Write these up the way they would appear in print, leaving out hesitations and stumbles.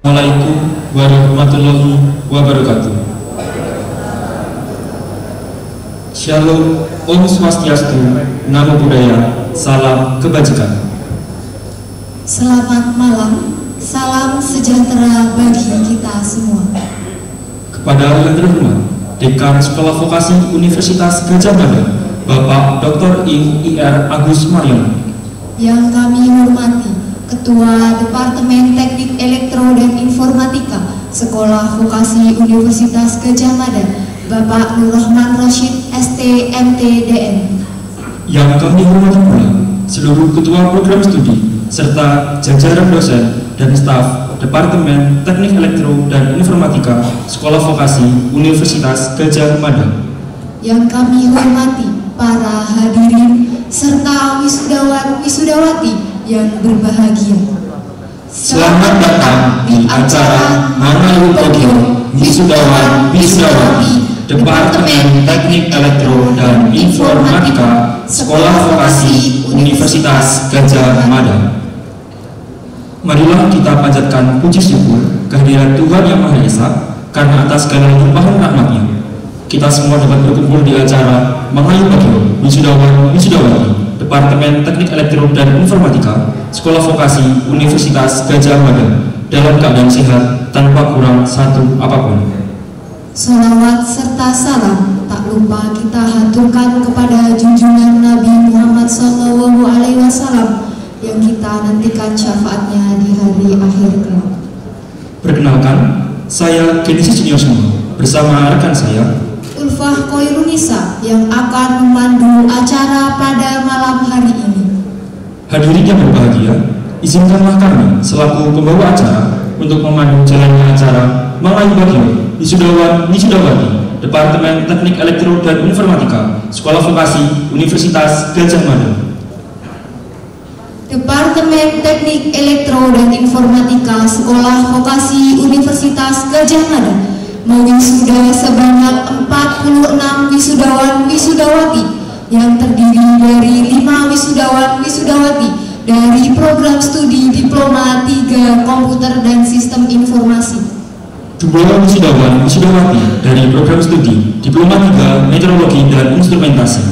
Assalamualaikum warahmatullahi wabarakatuh. Shalom, Om Swastiastu, Namo Buddhaya, salam kebajikan. Selamat malam, salam sejahtera bagi kita semua. Kepada yang terhormat Dekan Sekolah Vokasi Universitas Gadjah Mada, Bapak Dr. Ir Agus Mariono. Yang kami hormati Ketua Departemen Teknik Elektro dan Informatika Sekolah Vokasi Universitas Gadjah Mada, Bapak Nur Rahman Rashid, ST, MT, DM. Yang kami hormati pula seluruh Ketua Program Studi serta jajaran dosen dan staf Departemen Teknik Elektro dan Informatika Sekolah Vokasi Universitas Gadjah Mada. Yang kami hormati para hadirin serta wisudawan wisudawati yang berbahagia. Selamat datang di acara Manalu Bagio Wisudawan Wisudawati Departemen Teknik Elektro dan Informatika Sekolah Vokasi Universitas Gadjah Mada. Marilah kita panjatkan puji syukur kehadiran Tuhan Yang Maha Esa karena atas segala limpahan rahmat-Nya kita semua dapat berkumpul di acara Manalu Bagio Wisudawan Wisudawati Departemen Teknik Elektro dan Informatika Sekolah Vokasi Universitas Gadjah Mada dalam keadaan sehat tanpa kurang satu apapun. Salawat serta salam tak lupa kita haturkan kepada junjungan Nabi Muhammad SAW yang kita nantikan syafaatnya di hari akhir kelak. Perkenalkan, saya Genesis Junior semua bersama rekan saya Ulfah Koirunisa yang akan memandu acara pada malam hari ini. Hadirin yang berbahagia, izinkanlah kami selaku pembawa acara untuk memandu jalannya acara Manalu Bagio Wisudawan Wisudawati Departemen Teknik Elektro dan Informatika Sekolah Vokasi Universitas Gadjah Mada. Departemen Teknik Elektro dan Informatika Sekolah Vokasi Universitas Gadjah Mada mewisuda sebanyak 46 wisudawan wisudawati yang terdiri dari 5 wisudawan wisudawati dari program studi Diploma 3 Komputer dan Sistem Informasi, 2 wisudawan wisudawati dari program studi Diploma 3 Meteorologi dan Instrumentasi,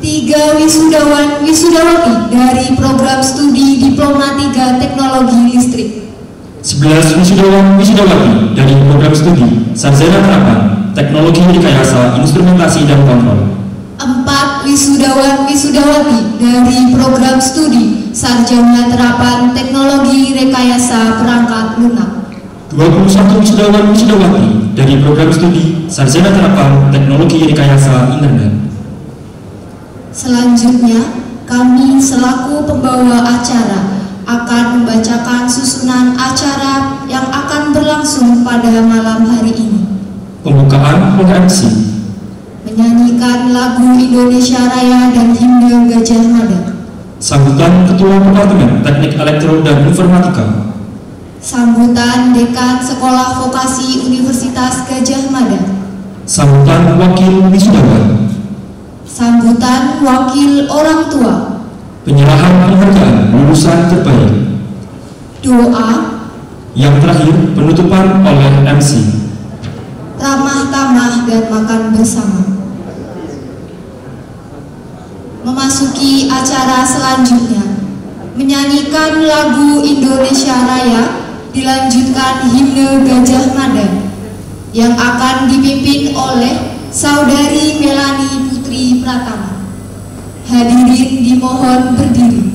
3 wisudawan wisudawati dari program studi Diploma 3 Teknologi Listrik, 11 wisudawan wisudawati dari program studi Sarjana Terapan Teknologi Rekayasa Instrumentasi dan Kontrol, 4 wisudawan wisudawati dari program studi Sarjana Terapan Teknologi Rekayasa Perangkat Lunak, 21 wisudawan wisudawati dari program studi Sarjana Terapan Teknologi Rekayasa Internet. Selanjutnya, kami selaku pembawa acara akan membacakan susunan acara yang akan berlangsung pada malam hari ini. Pembukaan oleh MC, menyanyikan lagu Indonesia Raya dan himne Gadjah Mada, sambutan Ketua Departemen Teknik Elektro dan Informatika, sambutan Dekan Sekolah Vokasi Universitas Gadjah Mada, sambutan Wakil Wisudawan, sambutan Wakil Orang Tua, penyerahan penghargaan lulusan terbaik, doa, yang terakhir penutupan oleh MC. ramah tamah dan makan bersama. Memasuki acara selanjutnya, menyanyikan lagu Indonesia Raya, dilanjutkan himne Gadjah Mada yang akan dipimpin oleh Saudari Melani Putri Pratama. Hadirin dimohon berdiri.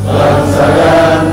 Bangsa dan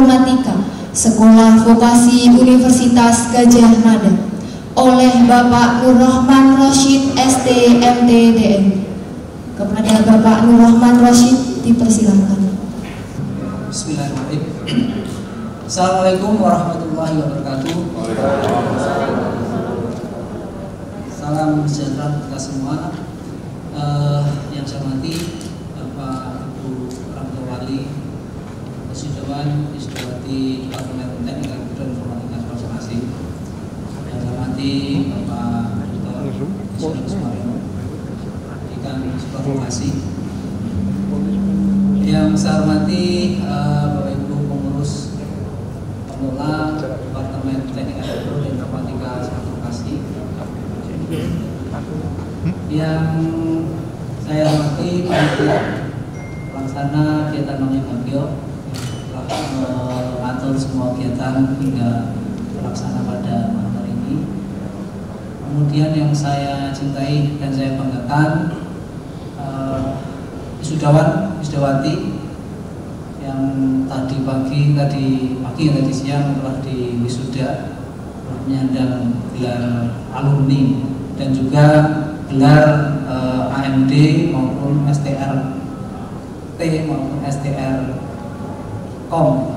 Informatika Sekolah Vokasi Universitas Gadjah Mada oleh Bapak Nur Rahman Rosyid ST MTDN. Kepada Bapak Nur Rahman Rosyid dipersilakan. Bismillahirrahmanirrahim. Assalamualaikum warahmatullahi wabarakatuh. Salam sejahtera kita semua. Yang saya hormati Bapak Ibu orang tua wali, wisudawan, wisudawati Departemen Teknik Elektro Informatika Informasi. Yang saya hormati Bapak Dr. Ismail Sumaryono, Dekan Informasi. Yang saya hormati Bapak Ibu pengurus pengelola Departemen Teknik Elektro dan Informatika Informasi. Yang saya hormati panitia pelaksana kegiatan Mangayu Bagio telah mengatur semua kegiatan hingga terlaksana pada malam hari ini. Kemudian yang saya cintai dan saya banggakan wisudawan, wisudawati yang tadi siang telah diwisuda, telah menyandang gelar alumni dan juga gelar AMD maupun STRT maupun STR.com.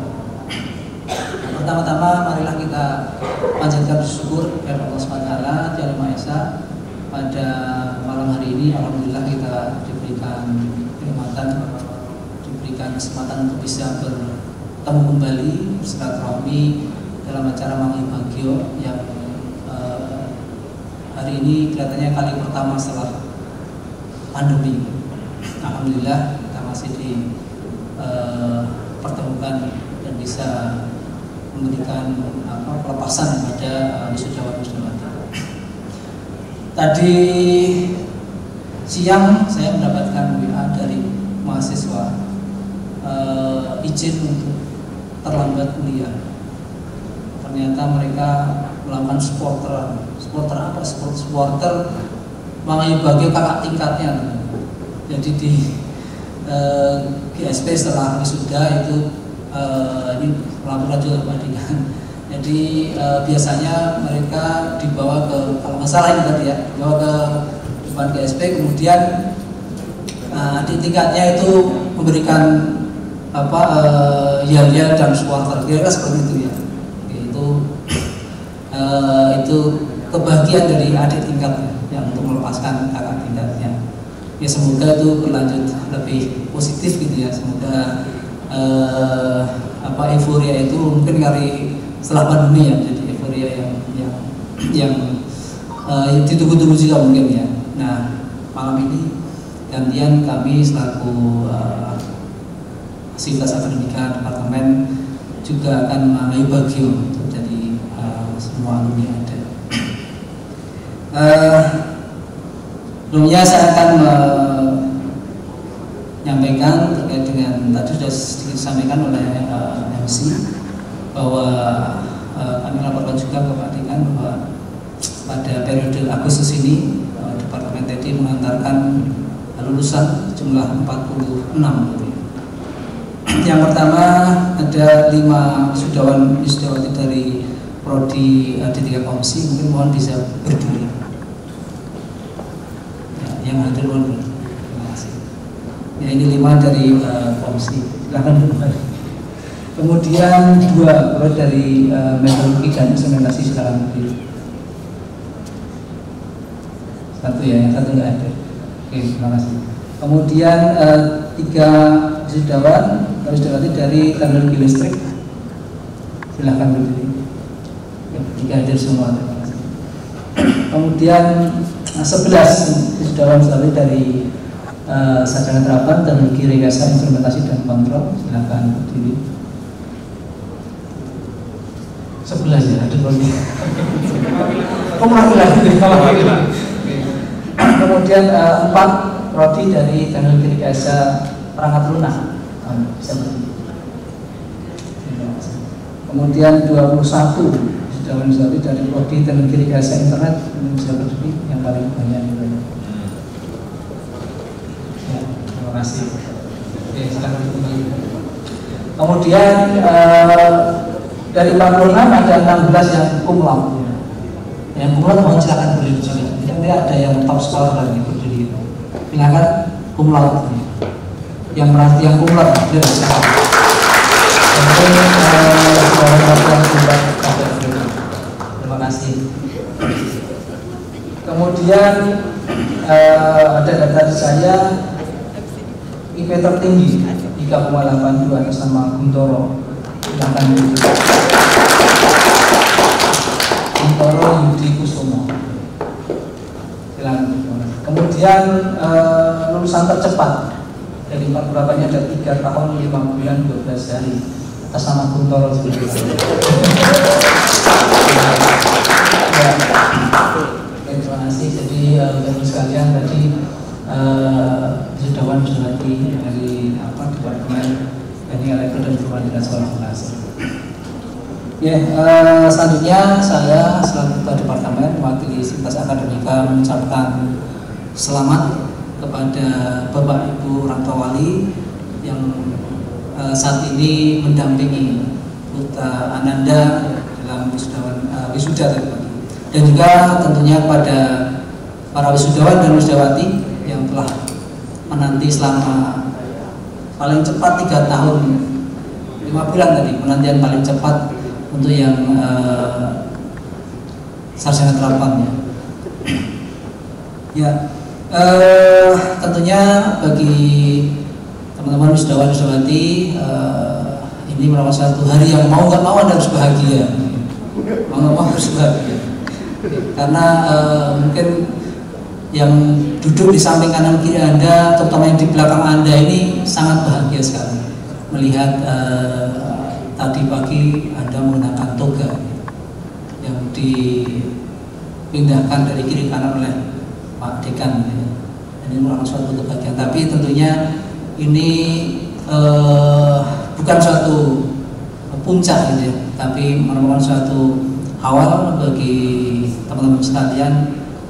Pertama-tama marilah kita panjatkan syukur kepada Allah SWT Yang Maha Esa. Pada malam hari ini alhamdulillah kita diberikan kenikmatan, diberikan kesempatan untuk bisa bertemu kembali, bersilaturahmi dalam acara Mangayu Bagio yang hari ini kelihatannya kali pertama setelah pandemi. Alhamdulillah kita masih dipertemukan dan bisa memberikan pelepasan pada wisudawan-wisudawati. Tadi siang saya mendapatkan WA dari mahasiswa izin untuk terlambat kuliah. Ternyata mereka melakukan supporter Mangayu Bagio kakak tingkatnya. Jadi di GSP setelah wisuda itu ini laporan juga perbandingan. Jadi biasanya mereka dibawa ke, kalau nggak salah ini tadi ya, dibawa ke depan GSP, kemudian di tingkatnya itu memberikan yel-yel dan supporter, kira-kira seperti itu ya. Itu kebahagiaan dari adik tingkatnya yang untuk melepaskan kakak tingkatnya. Ya semoga itu berlanjut lebih positif gitu ya. Semoga euforia itu mungkin kali setelah pandemi ya, jadi euforia yang ditunggu-tunggu juga mungkin ya. Nah malam ini gantian kami selaku Sivitas Akademika Departemen juga akan Mangayu Bagio untuk jadi semua alumni yang ada. Sebelumnya saya akan menyampaikan terkait dengan tadi sudah sedikit disampaikan oleh MC bahwa kami laporkan juga ke Pak Dekan bahwa pada periode Agustus ini Departemen TD mengantarkan lulusan jumlah 46 gitu. Yang pertama ada 5 wisudawan wisudawati dari Prodi D3 Komsi, mungkin mohon bisa berdiri. Ya, yang hadir mohon berdiri. Terima kasih. Ya ini 5 dari Komsi. Silakan berdiri. Kemudian 2 Prodi dari Meteorologi dan Instrumentasi, silakan berdiri. 1 ya, yang 1 nggak ada. Oke, terima kasih. Kemudian 3 wisudawan wisudawati dari teknologi listrik, silahkan berdiri. 3 hadir semua. Kemudian 11 wisudawan wisudawati dari sarjana terapan teknologi rekayasa instrumentasi dan kontrol, silahkan berdiri. 11 ya, ada lagi. Kemudian 4 prodi dari teknologi rekayasa perangkat lunak, bisa berdiri. Kemudian 21 wisudawan wisudawati dari prodi teknologi rekayasa internet, bisa berdiri, yang paling banyak itu. Ya, terima kasih. Oke, silakan kembali. Kemudian dari 46 ada 16 yang cum laude. Yang cum laude mohon silakan berdiri juga. Nanti ada yang top score lagi berdiri. Silakan cum laude. Yang merasa yang cum laude berdiri silakan. Terima kasih. Kemudian ada data di saya IP tertinggi 3,82 atas nama Guntoro. Silakan Guntoro Yudi Kusumo. Silakan. Kemudian lulusan tercepat dari 48 ada 3 tahun 5 bulan 12 hari atas nama Guntoro sendiri. Ya. Terima kasih. Jadi teman sekalian tadi Sudawan Surati dari Departemen Teknik Elektro dan Informatika Sekolah Vokasi. Ya, selanjutnya saya selaku Ketua Departemen mewakili Sivitas Akademika mengucapkan selamat kepada Bapak Ibu orang tua wali yang saat ini mendampingi Putra Ananda dalam wisuda dan juga tentunya kepada para wisudawan dan wisudawati yang telah menanti selama paling cepat 3 tahun 5 bulan tadi, penantian paling cepat untuk yang sarjana terapan ya. Tentunya bagi teman-teman wisudawan wisudawati ini merupakan satu hari yang mau nggak mau Anda harus bahagia, mau nggak mau harus bahagia karena mungkin yang duduk di samping kanan kiri Anda, terutama yang di belakang Anda ini sangat bahagia sekali melihat tadi pagi Anda menggunakan toga yang dipindahkan dari kiri kanan oleh Pak Dekan. Ini merupakan suatu kebahagiaan, tapi tentunya ini bukan suatu puncak gitu ya, tapi merupakan suatu awal bagi teman-teman sekalian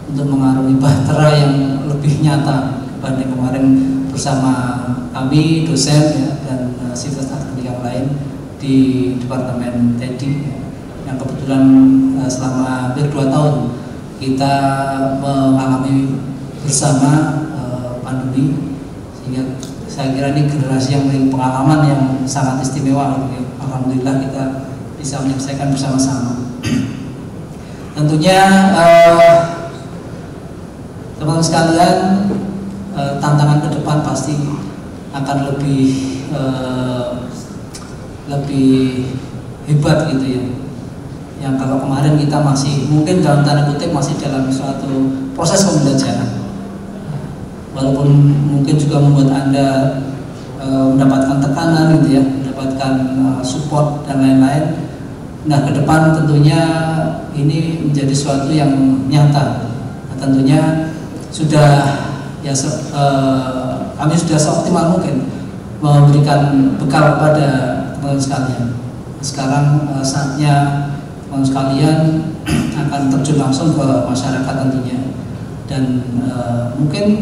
untuk mengarungi bahtera yang lebih nyata dibanding kemarin bersama kami dosen ya, dan sivitas akademik yang lain di Departemen TEDI yang kebetulan selama hampir 2 tahun kita mengalami bersama pandemi, sehingga saya kira ini generasi yang memiliki pengalaman yang sangat istimewa. Alhamdulillah kita bisa menyelesaikan bersama-sama. Tentunya teman-teman sekalian, tantangan ke depan pasti akan lebih hebat gitu ya. Yang kalau kemarin kita masih mungkin dalam tanda kutip masih dalam suatu proses pembelajaran, walaupun mungkin juga membuat Anda mendapatkan tekanan gitu ya, mendapatkan support dan lain-lain. Nah, ke depan tentunya ini menjadi suatu yang nyata. Nah, tentunya sudah ya kami sudah seoptimal mungkin memberikan bekal kepada teman-teman sekalian. Sekarang saatnya teman sekalian akan terjun langsung ke masyarakat tentunya, dan mungkin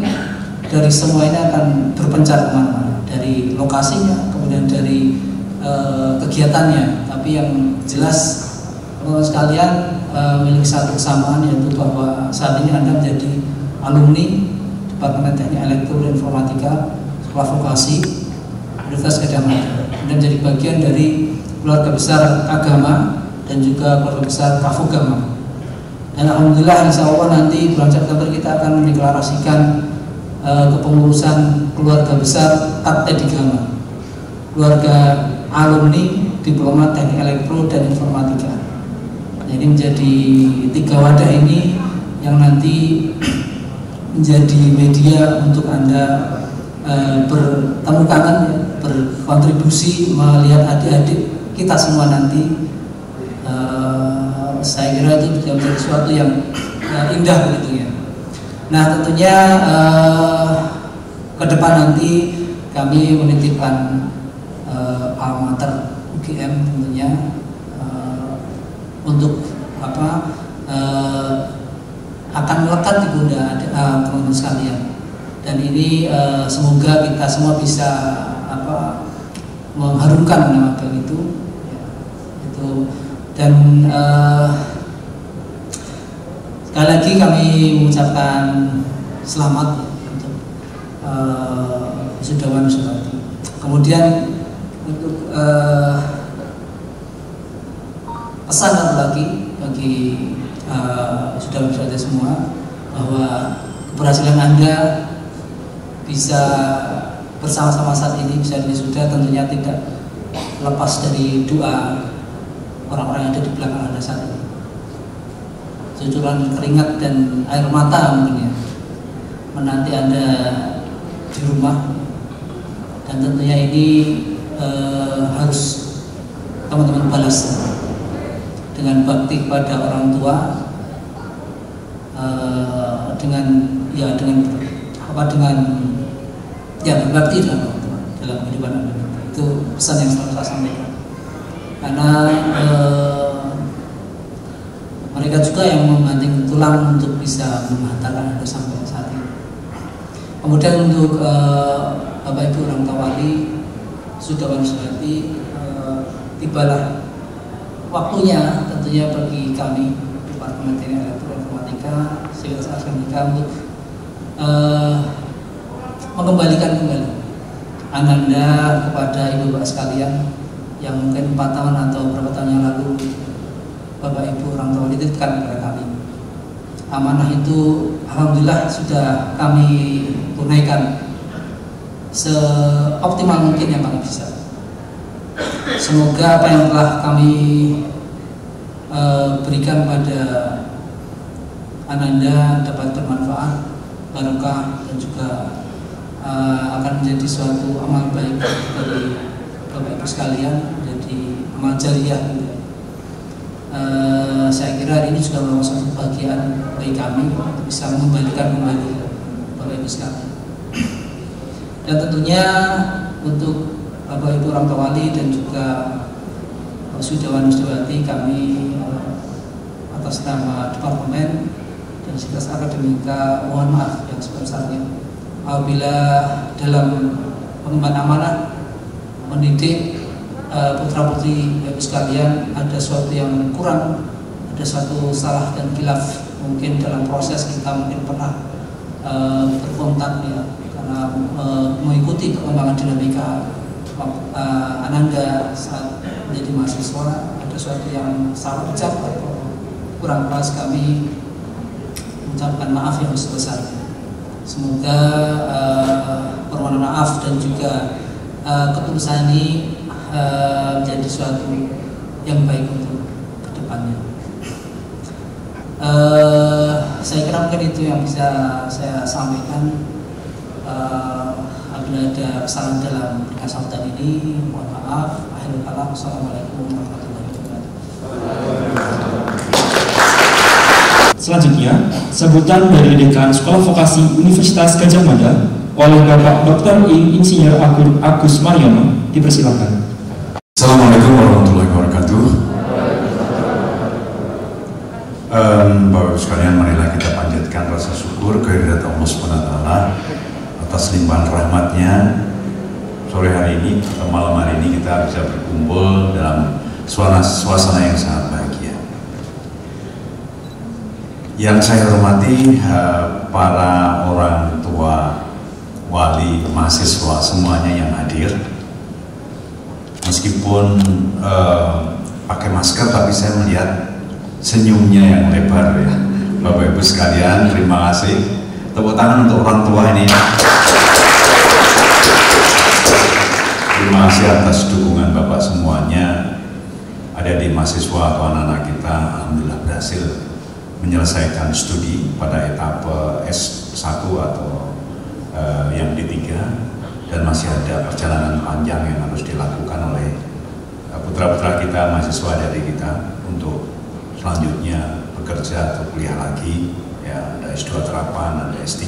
dari semua ini akan berpencar kemana-mana, dari lokasinya kemudian dari kegiatannya, tapi yang jelas teman sekalian memiliki satu kesamaan, yaitu bahwa saat ini Anda menjadi alumni Departemen Teknik Elektro dan Informatika Sekolah Vokasi Universitas Gadjah Mada. Anda menjadi bagian dari keluarga besar agama dan juga keluarga besar Kafugama. Dan alhamdulillah insya Allah nanti bulan September kita akan mendeklarasikan kepengurusan keluarga besar Kat-Edigama, keluarga alumni Diploma Teknik Elektro dan Informatika. Jadi menjadi 3 wadah ini yang nanti menjadi media untuk Anda bertemu kangen, berkontribusi melihat adik-adik kita semua nanti. Saya kira itu bisa menjadi sesuatu yang indah begitu ya. Nah, tentunya ke depan nanti kami menitipkan alma mater UGM tentunya untuk akan melekat di bunda teman-teman sekalian. Dan ini semoga kita semua bisa mengharumkan nama baik itu, ya, itu. Dan sekali lagi kami mengucapkan selamat untuk wisudawan wisudawati. Kemudian untuk pesan satu lagi bagi wisudawan wisudawati semua, bahwa keberhasilan Anda bisa bersama-sama saat ini, bisa wisuda, tentunya tidak lepas dari doa orang-orang yang ada di belakang Anda saat ini. Cucuran keringat dan air mata mungkin ya menanti Anda di rumah, dan tentunya ini harus teman-teman balas dengan bakti pada orang tua, dengan berbakti dengan orang tua dalam kehidupan Anda. Itu pesan yang selalu saya sampaikan, karena mereka juga yang membanting tulang untuk bisa menghantarkan Anda sampai saat ini. Kemudian untuk Bapak Ibu orang tua wali, wisudawan wisudawati, tibalah waktunya tentunya bagi kami Departemen Teknik Elektroinformatika, Sivitas Akademika untuk mengembalikan kembali Ananda kepada ibu bapak sekalian yang mungkin 4 tahun atau berapa tahun yang lalu Bapak Ibu orang tua dititipkan kepada kami. Amanah itu alhamdulillah sudah kami tunaikan seoptimal mungkin yang kami bisa. Semoga apa yang telah kami berikan pada Ananda dapat bermanfaat, barokah, dan juga akan menjadi suatu amal baik dari Bapak Ibu sekalian, jadi amal jariah gitu. Saya kira ini juga merupakan suatu bagian bagi kami untuk bisa mengembalikan kembali Bapak Ibu sekalian. Dan tentunya untuk Bapak Ibu orang tua wali dan juga wisudawan wisudawati, kami atas nama Departemen dan Sivitas Akademika mohon maaf yang sebesar-besarnya apabila dalam pengemban amanah mendidik putra-putri Ibu sekalian ada sesuatu yang kurang, ada suatu salah dan khilaf mungkin dalam proses kita mungkin pernah berkontak ya, karena mengikuti perkembangan dinamika Ananda saat menjadi mahasiswa, ada sesuatu yang salah ucap atau kurang pas, kami mengucapkan maaf yang sebesar-besarnya. Semoga permohonan maaf dan juga keputusan ini menjadi sesuatu yang baik untuk kedepannya. Saya kira mungkin itu yang bisa saya sampaikan. Apabila ada kesalahan dalam sambutan ini, mohon maaf. Akhirul kalam. Assalamualaikum warahmatullahi wabarakatuh. Selanjutnya, sambutan dari Dekan Sekolah Vokasi Universitas Gadjah Mada oleh Bapak Dr. Insinyur Agus Mariono, dipersilakan. Assalamualaikum warahmatullahi wabarakatuh. Bapak Ibu sekalian, marilah kita panjatkan rasa syukur kehadirat Allah SWT atas limpahan rahmatnya. Sore hari ini atau malam hari ini kita bisa berkumpul dalam suasana yang sangat bahagia. Yang saya hormati para orang tua, wali, mahasiswa semuanya yang hadir. Meskipun pakai masker, tapi saya melihat senyumnya yang lebar ya. Bapak Ibu sekalian, terima kasih. Tepuk tangan untuk orang tua ini. Terima kasih atas dukungan Bapak semuanya. Adik-adik mahasiswa atau anak-anak kita alhamdulillah berhasil menyelesaikan studi pada etape S1 atau yang D3, dan masih ada perjalanan panjang yang harus dilakukan oleh putra-putra kita, mahasiswa dari kita untuk selanjutnya bekerja atau kuliah lagi ya, ada S2 terapan, ada S3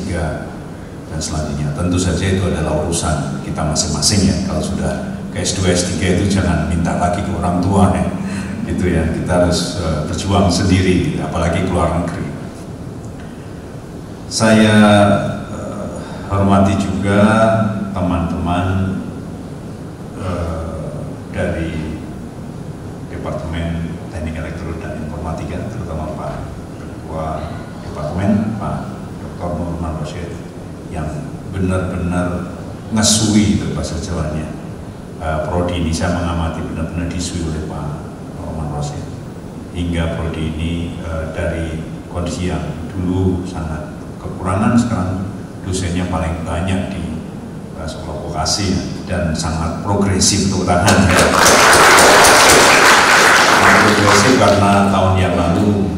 dan selanjutnya. Tentu saja itu adalah urusan kita masing-masing ya. Kalau sudah ke S2, S3 itu jangan minta lagi ke orang tua ya, gitu ya. Kita harus berjuang sendiri, apalagi keluar negeri. Saya hormati juga teman-teman dari Departemen Teknik Elektro dan Informatika, terutama Pak Ketua Departemen Pak Dr. Nurman Rosyid yang benar-benar ngesui itu bahasa Jawanya. Prodi ini saya mengamati benar-benar disui oleh Pak Nurman Rosyid, hingga prodi ini dari kondisi yang dulu sangat kekurangan, sekarang dosennya paling banyak di sekolah vokasi dan sangat progresif, terutama progresif karena tahun yang lalu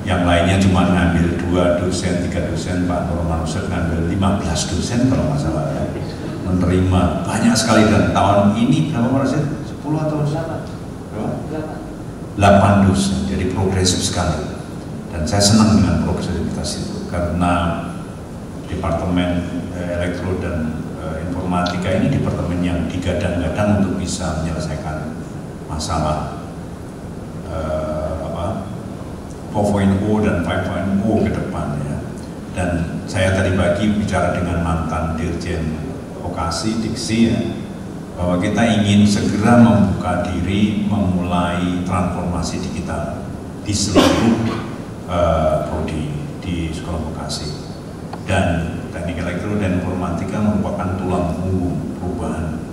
yang lainnya cuma ngambil 2 dosen, 3 dosen, Pak Nurman Rosyid ngambil 15 dosen kalau nggak salah ya, menerima banyak sekali. Dan tahun ini berapa Pak Rosyid? 10 atau 8 dosen, jadi progresif sekali. Dan saya senang dengan progresivitas itu karena Departemen Elektro dan Informatika ini departemen yang digadang-gadang untuk bisa menyelesaikan masalah 4.0 dan 5.0 ke depan ya. Dan saya tadi pagi bicara dengan mantan Dirjen Vokasi Diksi ya, bahwa kita ingin segera membuka diri memulai transformasi digital di seluruh prodi di sekolah vokasi. Dan Teknik Elektro dan Informatika merupakan tulang punggung perubahan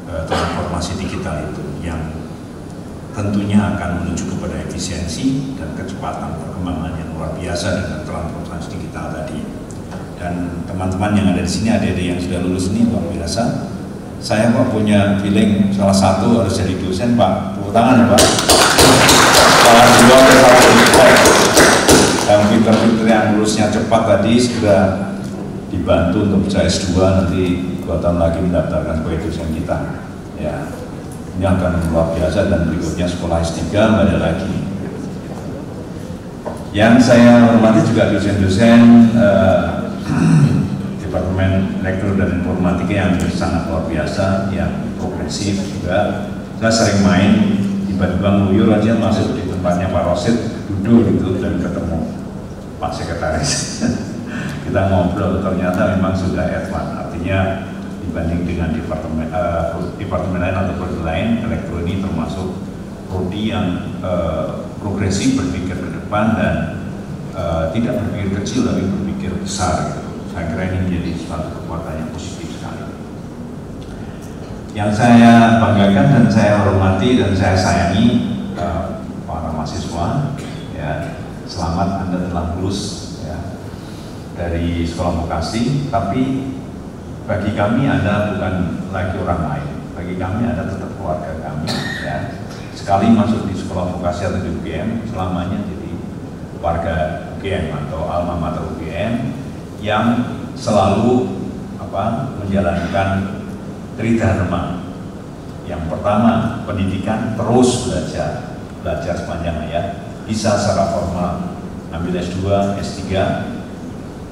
transformasi digital itu yang tentunya akan menuju kepada efisiensi dan kecepatan perkembangan yang luar biasa dengan transformasi digital tadi. Dan teman-teman yang ada di sini, adik-adik yang sudah lulus ini luar biasa. Saya Pak punya feeling salah satu harus jadi dosen Pak, tepuk tangan ya Pak. Salah dua atau salah tiga. Yang pinter-pinter yang lulusnya cepat tadi sudah dibantu untuk bisa S2, nanti 2 tahun lagi mendaftarkan sebagai dosen kita. Ya, ini akan luar biasa dan berikutnya sekolah S3 nggak ada lagi. Yang saya hormati juga dosen-dosen Departemen Elektro dan Informatika yang sangat luar biasa, yang progresif juga. Saya sering main tiba-tiba nguyur aja masuk di tempatnya Pak Rosyid, duduk gitu dan ketemu Pak Sekretaris. Kita ngobrol, ternyata memang sudah advance, artinya dibanding dengan departemen lain atau prodi lain, elektro ini termasuk prodi yang progresif, berpikir ke depan dan tidak berpikir kecil tapi berpikir besar gitu. Saya kira ini menjadi suatu kekuatan yang positif sekali. Yang saya banggakan dan saya hormati dan saya sayangi para mahasiswa, ya, selamat Anda telah lulus ya, dari sekolah vokasi, tapi bagi kami Anda bukan lagi orang lain, bagi kami Anda tetap keluarga kami ya. Sekali masuk di sekolah vokasi atau di UGM, selamanya jadi warga UGM atau alma mater UGM yang selalu menjalankan tridharma. Yang pertama, pendidikan, terus belajar sepanjang hayat, bisa secara formal ambil S2, S3,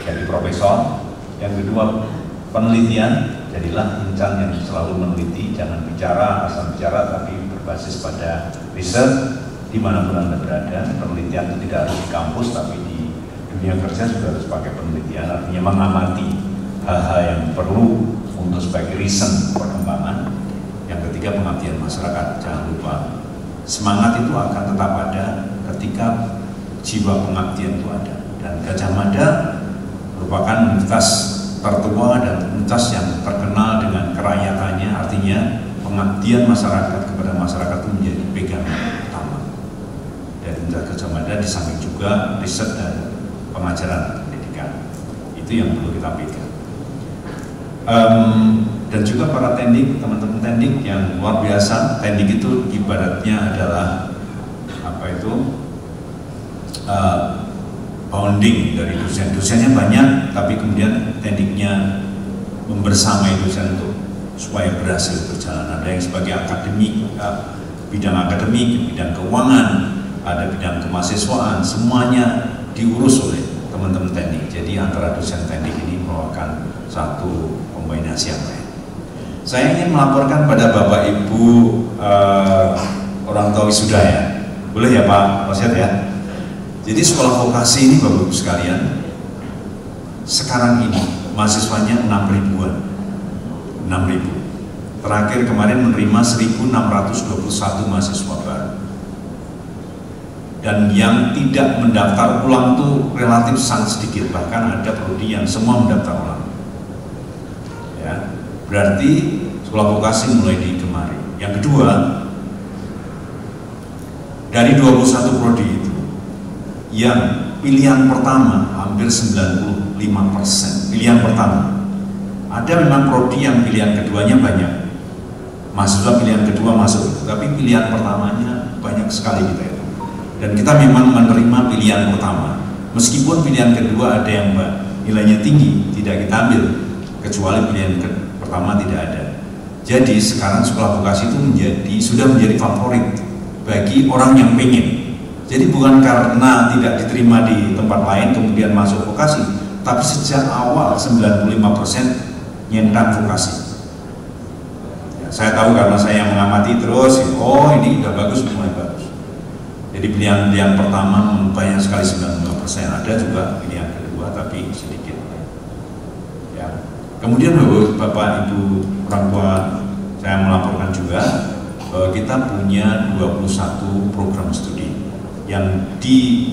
jadi profesor. Yang kedua, penelitian, jadilah insan yang selalu meneliti, jangan bicara asal bicara tapi berbasis pada riset dimanapun Anda berada. Penelitian itu tidak harus di kampus tapi di dunia kerja juga harus pakai penelitian, artinya mengamati hal-hal yang perlu untuk sebagai reason perkembangan. Yang ketiga, pengabdian masyarakat, jangan lupa semangat itu akan tetap ada ketika jiwa pengabdian itu ada. Dan Gajah Mada merupakan universitas tertua dan universitas yang terkenal dengan kerakyatannya, artinya pengabdian masyarakat kepada masyarakat itu menjadi pegangan utama. Dan Universitas Gajah Mada di samping juga riset dan pengajaran pendidikan, itu yang perlu kita pegang. Dan juga para teknik, teman-teman teknik yang luar biasa. Teknik itu ibaratnya adalah bounding dari dosen-dosennya banyak, tapi kemudian tekniknya membersamai dosen untuk supaya berhasil berjalan. Ada yang sebagai akademik, bidang akademik, bidang keuangan, ada bidang kemahasiswaan, semuanya diurus oleh teman-teman teknik. Jadi antara dosen teknik ini merupakan satu kombinasi yang lain. Saya ingin melaporkan pada Bapak Ibu orang tua wisuda ya. Boleh ya Pak Rosyid ya? Jadi sekolah vokasi ini Bapak Ibu sekalian, sekarang ini mahasiswanya 6 ribuan. 6 ribu. terakhir kemarin menerima 1.621 mahasiswa baru. Dan yang tidak mendaftar ulang itu relatif sangat sedikit, bahkan ada prodi yang semua mendaftar ulang. Ya, berarti sekolah vokasi mulai digemari. Yang kedua, dari 21 prodi itu, yang pilihan pertama hampir 95%, pilihan pertama. Ada memang prodi yang pilihan keduanya banyak, mahasiswa pilihan kedua masuk, tapi pilihan pertamanya banyak sekali kita itu. Dan kita memang menerima pilihan pertama, meskipun pilihan kedua ada yang nilainya tinggi, tidak kita ambil, kecuali pilihan pertama tidak ada. Jadi sekarang sekolah vokasi itu sudah menjadi favorit bagi orang yang pengen. Jadi bukan karena tidak diterima di tempat lain kemudian masuk vokasi, tapi sejak awal 95% nyentak vokasi. Ya, saya tahu karena saya yang mengamati terus, oh ini udah bagus, mulai bagus. Jadi pilihan pertama banyak sekali 95%, ada juga pilihan kedua tapi sedikit. Ya. Kemudian Bapak Ibu orang tua saya melaporkan juga bahwa kita punya 21 program studi yang di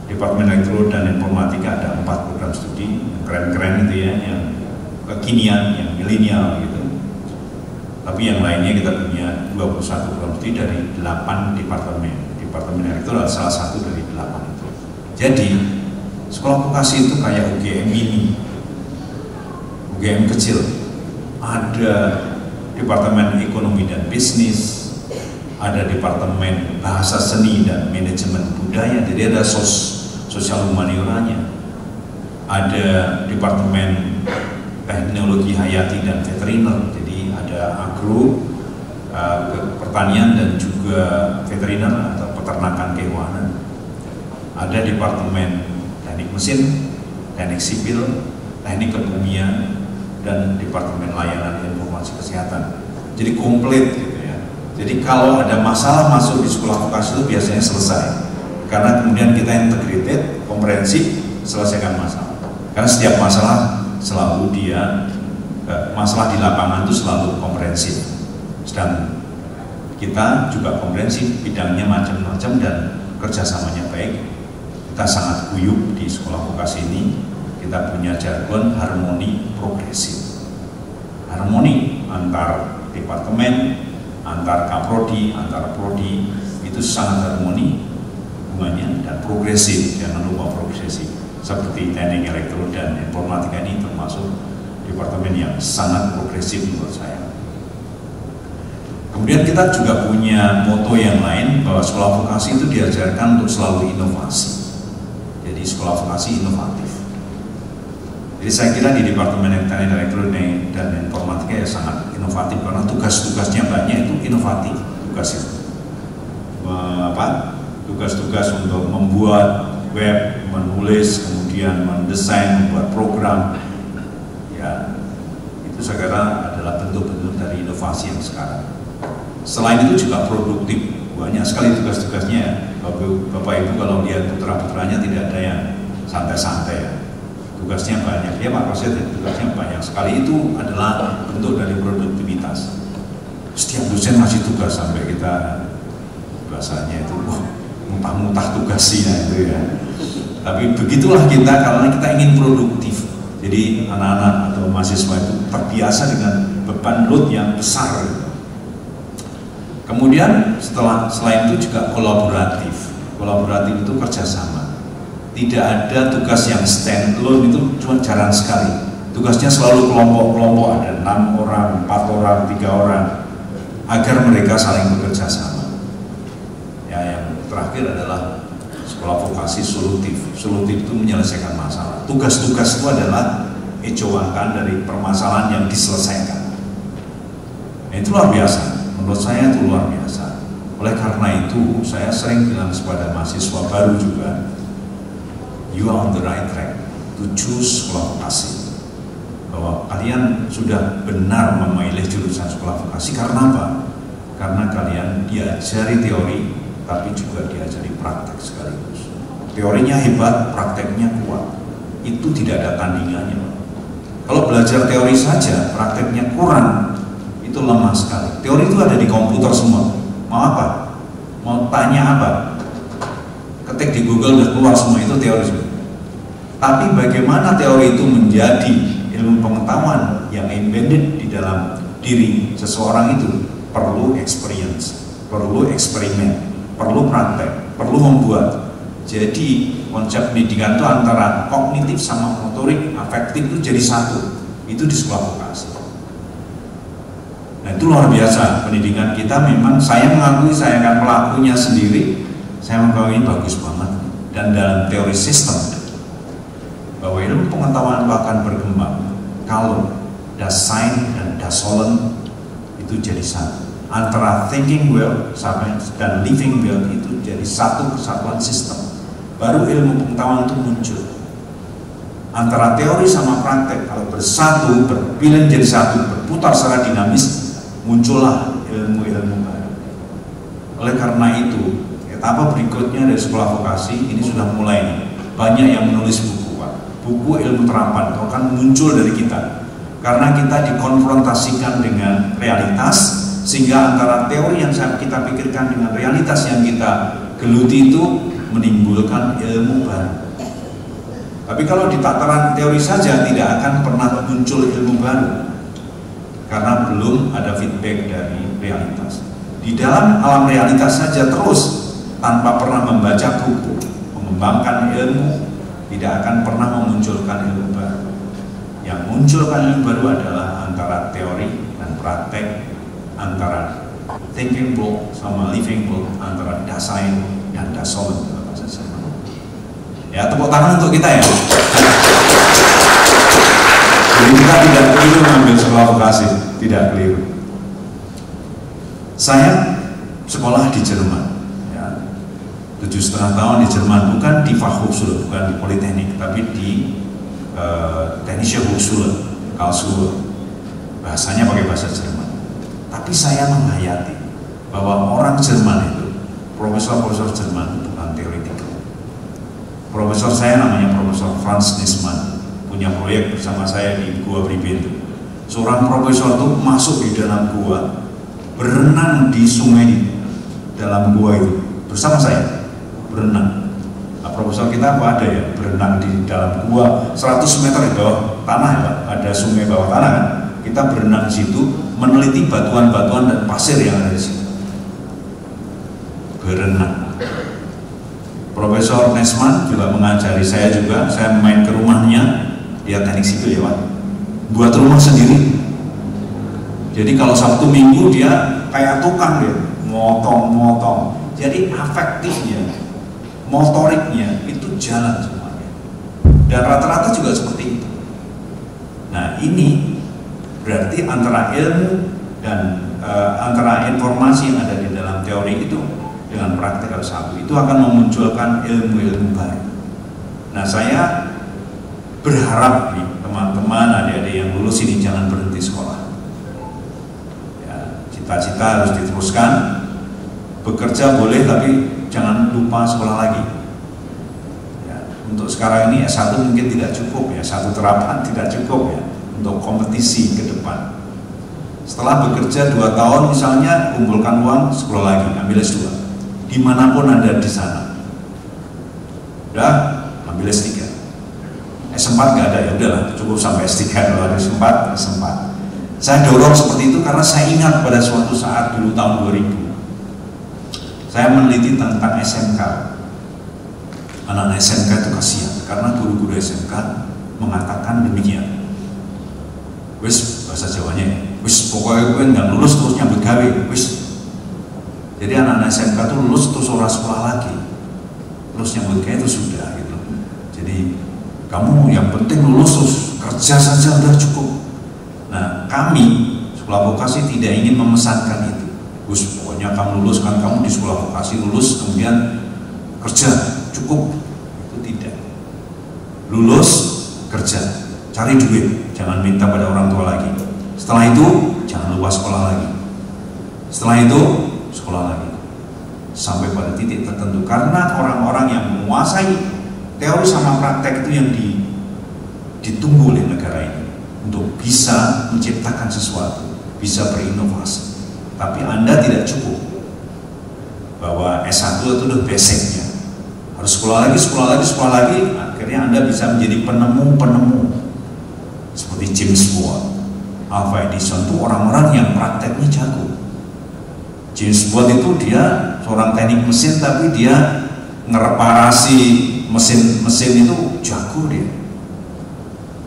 Departemen Elektro dan Informatika ada 4 program studi yang keren-keren itu ya, yang kekinian, yang milenial gitu. Tapi yang lainnya kita punya 21 program studi dari 8 departemen. Departemen Elektro adalah salah satu dari 8 itu. Jadi sekolah vokasi itu kayak UGM mini, UGM kecil. Ada Departemen Ekonomi dan Bisnis, ada Departemen Bahasa Seni dan Manajemen Budaya, jadi ada sosial humanioranya, ada Departemen Teknologi Hayati dan Veteriner, jadi ada agro, pertanian dan juga veteriner atau peternakan kehewanan. Ada Departemen Teknik Mesin, Teknik Sipil, Teknik Kebumian, dan Departemen Layanan Informasi Kesehatan. Jadi komplit gitu ya. Jadi kalau ada masalah masuk di sekolah vokasi itu biasanya selesai, karena kemudian kita integrated, komprehensif, selesaikan masalah. Karena setiap masalah selalu masalah di lapangan itu selalu komprehensif. Sedang kita juga komprehensif, bidangnya macam-macam dan kerjasamanya baik. Kita sangat guyup di sekolah vokasi ini. Kita punya jargon harmoni progresif. Harmoni antar departemen, antar kaprodi, antar prodi itu sangat harmoni hubungannya, dan progresif, jangan lupa progresif. Seperti Teknik Elektro dan Informatika ini termasuk departemen yang sangat progresif menurut saya. Kemudian kita juga punya moto yang lain bahwa sekolah vokasi itu diajarkan untuk selalu inovasi. Jadi sekolah vokasi inovatif. Jadi saya kira di Departemen Teknik Elektronik dan Informatika ya sangat inovatif, karena tugas-tugasnya banyak itu inovatif. Tugas-tugas untuk membuat web, menulis, kemudian mendesain, membuat program, ya itu saya kira adalah bentuk-bentuk dari inovasi yang sekarang. Selain itu juga produktif, banyak sekali tugas-tugasnya. Bapak Ibu kalau lihat putra-putranya tidak ada yang santai-santai ya. Tugasnya banyak, ya Pak Presiden, tugasnya banyak sekali. Itu adalah bentuk dari produktivitas. Setiap dosen masih tugas sampai kita bahasanya itu muntah-muntah tugasnya itu ya. Tapi begitulah kita, karena kita ingin produktif. Jadi anak-anak atau mahasiswa itu terbiasa dengan beban load yang besar. Kemudian selain itu juga kolaboratif. Kolaboratif itu kerjasama. Tidak ada tugas yang stand alone, itu cuma jarang sekali. Tugasnya selalu kelompok-kelompok, ada 6 orang, 4 orang, 3 orang, agar mereka saling bekerja sama. Ya, yang terakhir adalah sekolah vokasi solutif. Solutif itu menyelesaikan masalah. Tugas-tugas itu adalah ecowakan dari permasalahan yang diselesaikan. Nah, itu luar biasa. Menurut saya itu luar biasa. Oleh karena itu, saya sering bilang kepada mahasiswa baru juga, you are on the right track to choose sekolah vokasi. Bahwa kalian sudah benar memilih jurusan sekolah vokasi. Karena apa? Karena kalian diajari teori, tapi juga diajari praktek sekaligus. Teorinya hebat, prakteknya kuat. Itu tidak ada tandingannya. Kalau belajar teori saja, prakteknya kurang, itu lemah sekali. Teori itu ada di komputer semua. Mau apa? Mau tanya apa? Ketik di Google dan keluar semua, itu teori semua. Tapi bagaimana teori itu menjadi ilmu pengetahuan yang embedded di dalam diri seseorang itu perlu experience, perlu eksperimen, perlu praktek, perlu membuat. Jadi konsep pendidikan itu antara kognitif sama motorik, afektif itu jadi satu. Itu di sekolah vokasi. Nah itu luar biasa pendidikan kita. Memang saya mengakui, saya akan pelakunya sendiri. Saya mengakui ini bagus banget. Dan dalam teori sistem bahwa ilmu pengetahuan itu akan berkembang kalau Dasein dan Dasolen itu jadi satu. Antara thinking well dan living well itu jadi satu kesatuan sistem. Baru ilmu pengetahuan itu muncul. Antara teori sama praktek kalau bersatu, berpilih jadi satu, berputar secara dinamis, muncullah ilmu-ilmu baru. Oleh karena itu, etapa berikutnya dari sekolah vokasi ini sudah mulai banyak yang menulis buku, Pak. Buku ilmu terapan itu akan muncul dari kita karena kita dikonfrontasikan dengan realitas, sehingga antara teori yang kita pikirkan dengan realitas yang kita geluti itu menimbulkan ilmu baru. Tapi kalau di tataran teori saja tidak akan pernah muncul ilmu baru karena belum ada feedback dari realitas. Di dalam alam realitas saja terus tanpa pernah membaca buku, mengembangkan ilmu, tidak akan pernah memunculkan ilmu baru. Yang munculkan ilmu baru adalah antara teori dan praktek, antara thinking book sama living book, antara Dasein dan Dasolen. Ya, tepuk tangan untuk kita ya. Jadi kita tidak keliru mengambil sekolah vokasi, tidak keliru. Saya sekolah di Jerman, ya, 7,5 tahun di Jerman, bukan di Fachhochschule, bukan di Politeknik, tapi di Technische Hochschule Karlsruhe. Bahasanya pakai bahasa Jerman. Tapi saya menghayati bahwa orang Jerman itu, profesor-profesor Jerman bukan teoritik. Profesor saya namanya Profesor Franz Nisman, punya proyek bersama saya di Gua Bribin. Seorang profesor itu masuk di dalam gua, berenang di sungai dalam gua itu bersama saya, berenang. Nah, profesor kita apa ada ya berenang di dalam gua 100 meter di bawah tanah ya Pak, ada sungai bawah tanah kan. Kita berenang di situ, meneliti batuan-batuan dan pasir yang ada di situ. Berenang. Profesor Nesman juga mengajari saya juga. Saya main ke rumahnya, dia teknik sipil ya Pak, buat rumah sendiri. Jadi kalau Sabtu Minggu dia kayak tukang dia, motong-motong. Jadi afektifnya, motoriknya itu jalan semuanya. Dan rata-rata juga seperti itu. Nah ini berarti antara ilmu dan antara informasi yang ada di dalam teori itu dengan praktek harus satu, itu akan memunculkan ilmu-ilmu baru. Nah saya berharap nih teman-teman adik-adik yang lulus ini jangan berhenti sekolah ya, cita-cita harus diteruskan, bekerja boleh tapi jangan lupa sekolah lagi ya. Untuk sekarang ini S1 mungkin tidak cukup ya, satu terapan tidak cukup ya untuk kompetisi ke depan. Setelah bekerja 2 tahun misalnya, kumpulkan uang, sekolah lagi, ambil S2 dimanapun Anda di sana. Udah, ambil S3. S4 nggak ada, ya udahlah, cukup sampai S3. Kalau ada S4, S4. Saya dorong seperti itu karena saya ingat pada suatu saat dulu tahun 2000, saya meneliti tentang SMK. Anak-anak SMK itu kasihan karena guru-guru SMK mengatakan demikian. Wis bahasa Jawanya, wis pokoknya gue nggak lulus terus nyambut gawe, wis. Jadi anak-anak SMK itu lulus terus orang sekolah lagi, terus nyambut gawe itu sudah gitu. Jadi kamu yang penting lulus terus kerja saja udah cukup. Nah kami sekolah vokasi tidak ingin memesankan itu. Wis pokoknya kamu lulus kan, kamu di sekolah vokasi lulus kemudian kerja cukup, itu tidak. Lulus kerja, cari duit, jangan minta pada orang tua lagi. Setelah itu jangan lupa sekolah lagi. Setelah itu sekolah lagi sampai pada titik tertentu, karena orang-orang yang menguasai teori sama praktek itu yang ditunggu oleh negara ini untuk bisa menciptakan sesuatu. bisa berinovasi. Tapi Anda tidak cukup bahwa S1 itu udah basicnya, harus sekolah lagi, akhirnya Anda bisa menjadi penemu seperti James Watt, Alva Edison, itu orang-orang yang prakteknya jago. James Watt itu dia seorang teknik mesin, tapi dia ngereparasi mesin itu jago dia.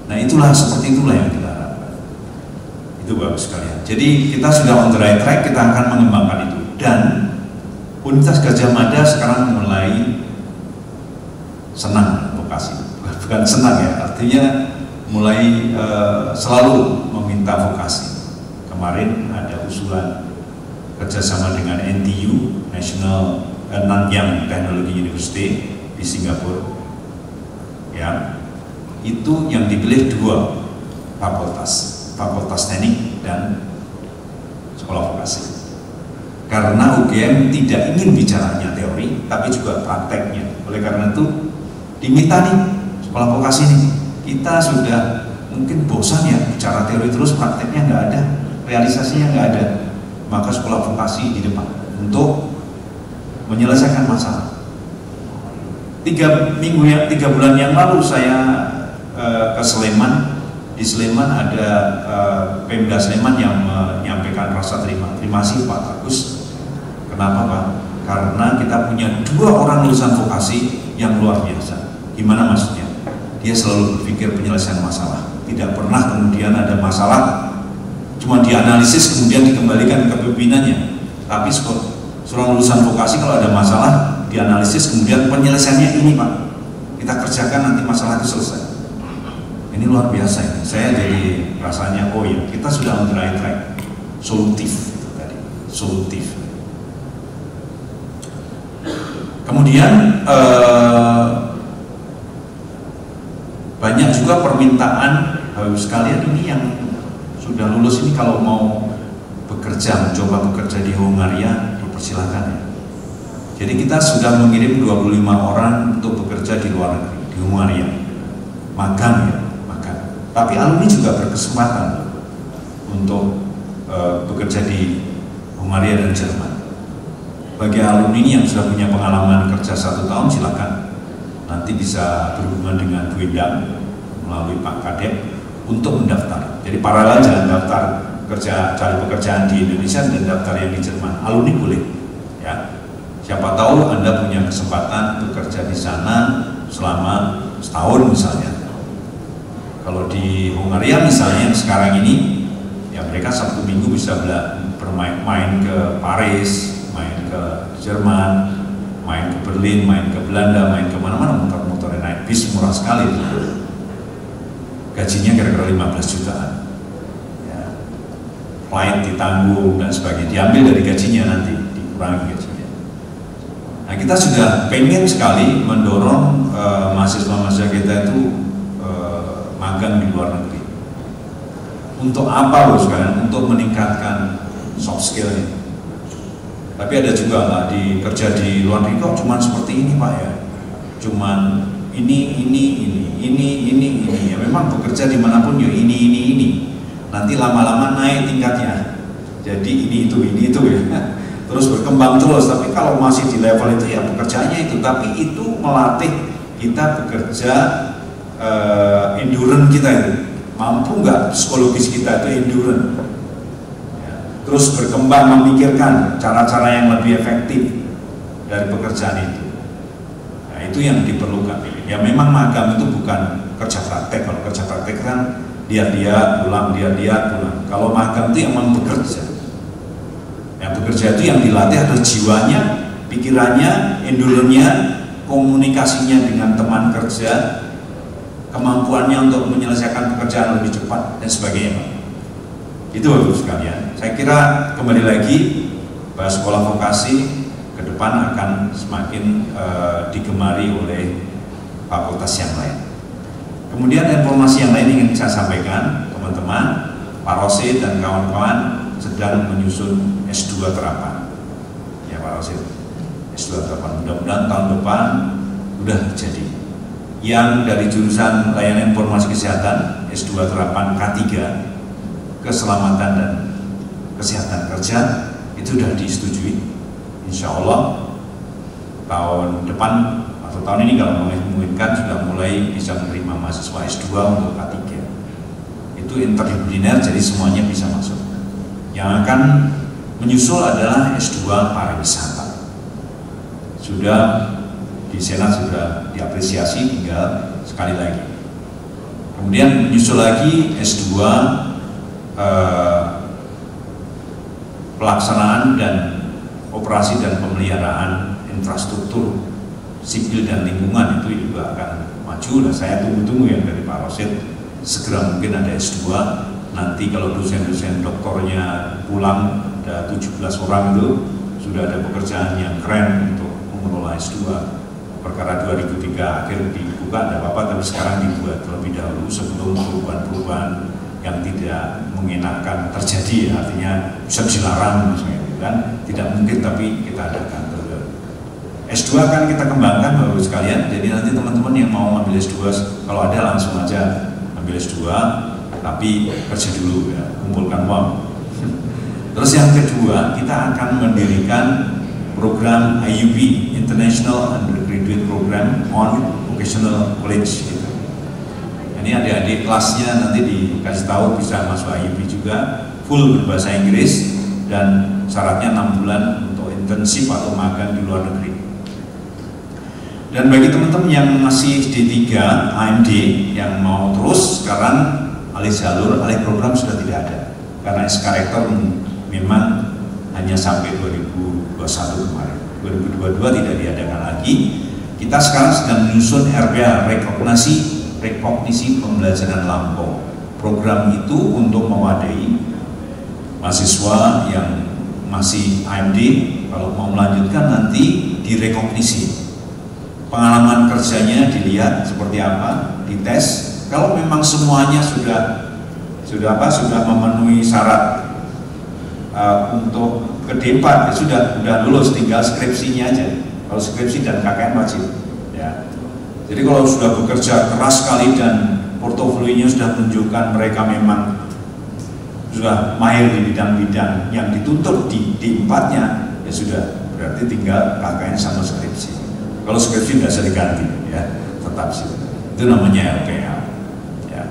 Nah seperti itulah yang kita harapkan. Itu bagus sekalian. Jadi kita sudah on the right track, kita akan mengembangkan itu. Dan Universitas Gadjah Mada sekarang mulai senang vokasi, bukan senang ya, artinya mulai selalu meminta vokasi. Kemarin ada usulan kerjasama dengan NTU, National Nanyang Technology University di Singapura, ya, itu yang dipilih 2 fakultas teknik dan sekolah vokasi. Karena UGM tidak ingin bicaranya teori, tapi juga prakteknya. Oleh karena itu diminta nih sekolah vokasi nih, kita sudah mungkin bosan ya bicara teori terus, prakteknya nggak ada, realisasinya nggak ada. Maka sekolah vokasi di depan untuk menyelesaikan masalah. 3 bulan yang lalu saya ke Sleman. Di Sleman ada Pemda Sleman yang menyampaikan rasa terima kasih Pak Agus. Kenapa Pak? Karena kita punya 2 orang lulusan vokasi yang luar biasa. Gimana maksudnya? Dia selalu berpikir penyelesaian masalah. Tidak pernah kemudian ada masalah cuma dianalisis kemudian dikembalikan ke pimpinannya. Tapi seorang lulusan vokasi kalau ada masalah dianalisis kemudian penyelesaiannya ini Pak, kita kerjakan nanti masalah itu selesai. Ini luar biasa ini. Saya jadi rasanya oh ya kita sudah on the right track, solutif itu tadi, solutif. Kemudian banyak juga permintaan sekalian ini yang sudah lulus ini kalau mau bekerja, mencoba bekerja di Hongaria, dipersilakan ya. Jadi kita sudah mengirim 25 orang untuk bekerja di luar negeri, di Hongaria, magang ya. Tapi alumni juga berkesempatan untuk bekerja di Hongaria dan Jerman. Bagi alumni yang sudah punya pengalaman kerja 1 tahun, silakan nanti bisa berhubungan dengan Bu Endang melalui Pak Kadep untuk mendaftar. Jadi paralel jangan daftar cari pekerjaan di Indonesia dan daftar yang di Jerman. Alumni boleh, ya. Siapa tahu Anda punya kesempatan bekerja di sana selama setahun misalnya. Kalau di Hongaria misalnya sekarang ini, ya mereka Sabtu Minggu bisa main ke Paris, main ke Jerman, main ke Berlin, main ke Belanda, main ke mana-mana, motor-motornya naik bis murah sekali. Gajinya kira-kira 15 jutaan. Ya. Flight ditanggung dan sebagainya, diambil dari gajinya nanti, dikurangi gajinya. Nah kita sudah pengen sekali mendorong mahasiswa-mahasiswa kita itu magang di luar negeri. Untuk apa loh sekarang? Untuk meningkatkan soft skill-nya. Tapi ada juga nggak kerja di luar negeri kok cuman seperti ini Pak ya, cuman ini. Ya memang bekerja dimanapun ya ini. Nanti lama-lama naik tingkatnya. Jadi ini itu ya. Terus berkembang terus. Tapi kalau masih di level itu ya pekerjaannya itu. Tapi itu melatih kita bekerja. Endurance kita itu mampu nggak psikologis kita itu endurance ya. Terus berkembang memikirkan cara-cara yang lebih efektif dari pekerjaan itu. Nah itu yang diperlukan ya. Memang magang itu bukan kerja praktek. Kalau kerja praktek kan lihat-lihat pulang. Kalau magang itu yang memang bekerja. Yang bekerja itu yang dilatih adalah jiwanya, pikirannya, endurance-nya, komunikasinya dengan teman kerja, kemampuannya untuk menyelesaikan pekerjaan lebih cepat dan sebagainya. Itu Bapak sekalian. Saya kira kembali lagi bahwa sekolah vokasi ke depan akan semakin digemari oleh fakultas yang lain. Kemudian informasi yang lain ingin saya sampaikan, teman-teman, Pak Rosid dan kawan-kawan sedang menyusun S2 terapan. Ya Pak Rosid, S2 terapan. Mudah-mudahan tahun depan sudah jadi. Yang dari jurusan layanan informasi kesehatan S2 terapan K3 keselamatan dan kesehatan kerja itu sudah disetujui. Insya Allah tahun depan atau tahun ini kalau memungkinkan sudah mulai bisa menerima mahasiswa S2 untuk K3. Itu interdisipliner, jadi semuanya bisa masuk. Yang akan menyusul adalah S2 pariwisata. Sudah di Senat sudah diapresiasi, tinggal sekali lagi. Kemudian menyusul lagi S2 pelaksanaan dan operasi dan pemeliharaan infrastruktur sipil dan lingkungan, itu juga akan maju. Dan saya tunggu-tunggu yang dari Pak Rosid segera mungkin ada S2. Nanti kalau dosen-dosen doktornya pulang ada 17 orang itu sudah ada pekerjaan yang keren untuk mengelola S2. Perkara 2003 akhir dibuka tidak apa-apa, tapi sekarang dibuat terlebih dahulu sebelum perubahan-perubahan yang tidak mengenakan terjadi, artinya bisa dilarang misalnya, kan? Tidak mungkin, tapi kita adakan. S2 kan kita kembangkan Bapak Ibu sekalian, jadi nanti teman-teman yang mau ambil S2 kalau ada langsung aja ambil S2, tapi kerja dulu ya, kumpulkan uang. Terus yang kedua, kita akan mendirikan program IUP, International Undergraduate Program on Vocational College gitu. Ini adik-adik kelasnya nanti dikasih tahu bisa masuk IUP juga, full berbahasa Inggris, dan syaratnya 6 bulan untuk intensif atau magang di luar negeri. Dan bagi teman-teman yang masih D3 AMD yang mau terus, sekarang alih jalur, alih program sudah tidak ada, karena SK Rektor memang hanya sampai 2021 kemarin. 2022 tidak diadakan lagi. Kita sekarang sedang menyusun RPA, rekognisi pembelajaran lampau. Program itu untuk mewadahi mahasiswa yang masih AMD, kalau mau melanjutkan nanti direkognisi. Pengalaman kerjanya dilihat seperti apa, dites. Kalau memang semuanya sudah memenuhi syarat untuk ke D4, ya sudah lulus, tinggal skripsinya aja. Kalau skripsi dan KKN wajib. Ya. Jadi kalau sudah bekerja keras sekali dan portofolionya sudah menunjukkan mereka memang sudah mahir di bidang-bidang yang dituntut di D4-nya, ya sudah, berarti tinggal KKN sama skripsi. Kalau skripsi tidak bisa diganti, ya, tetap sih. Itu namanya LPA. Ya.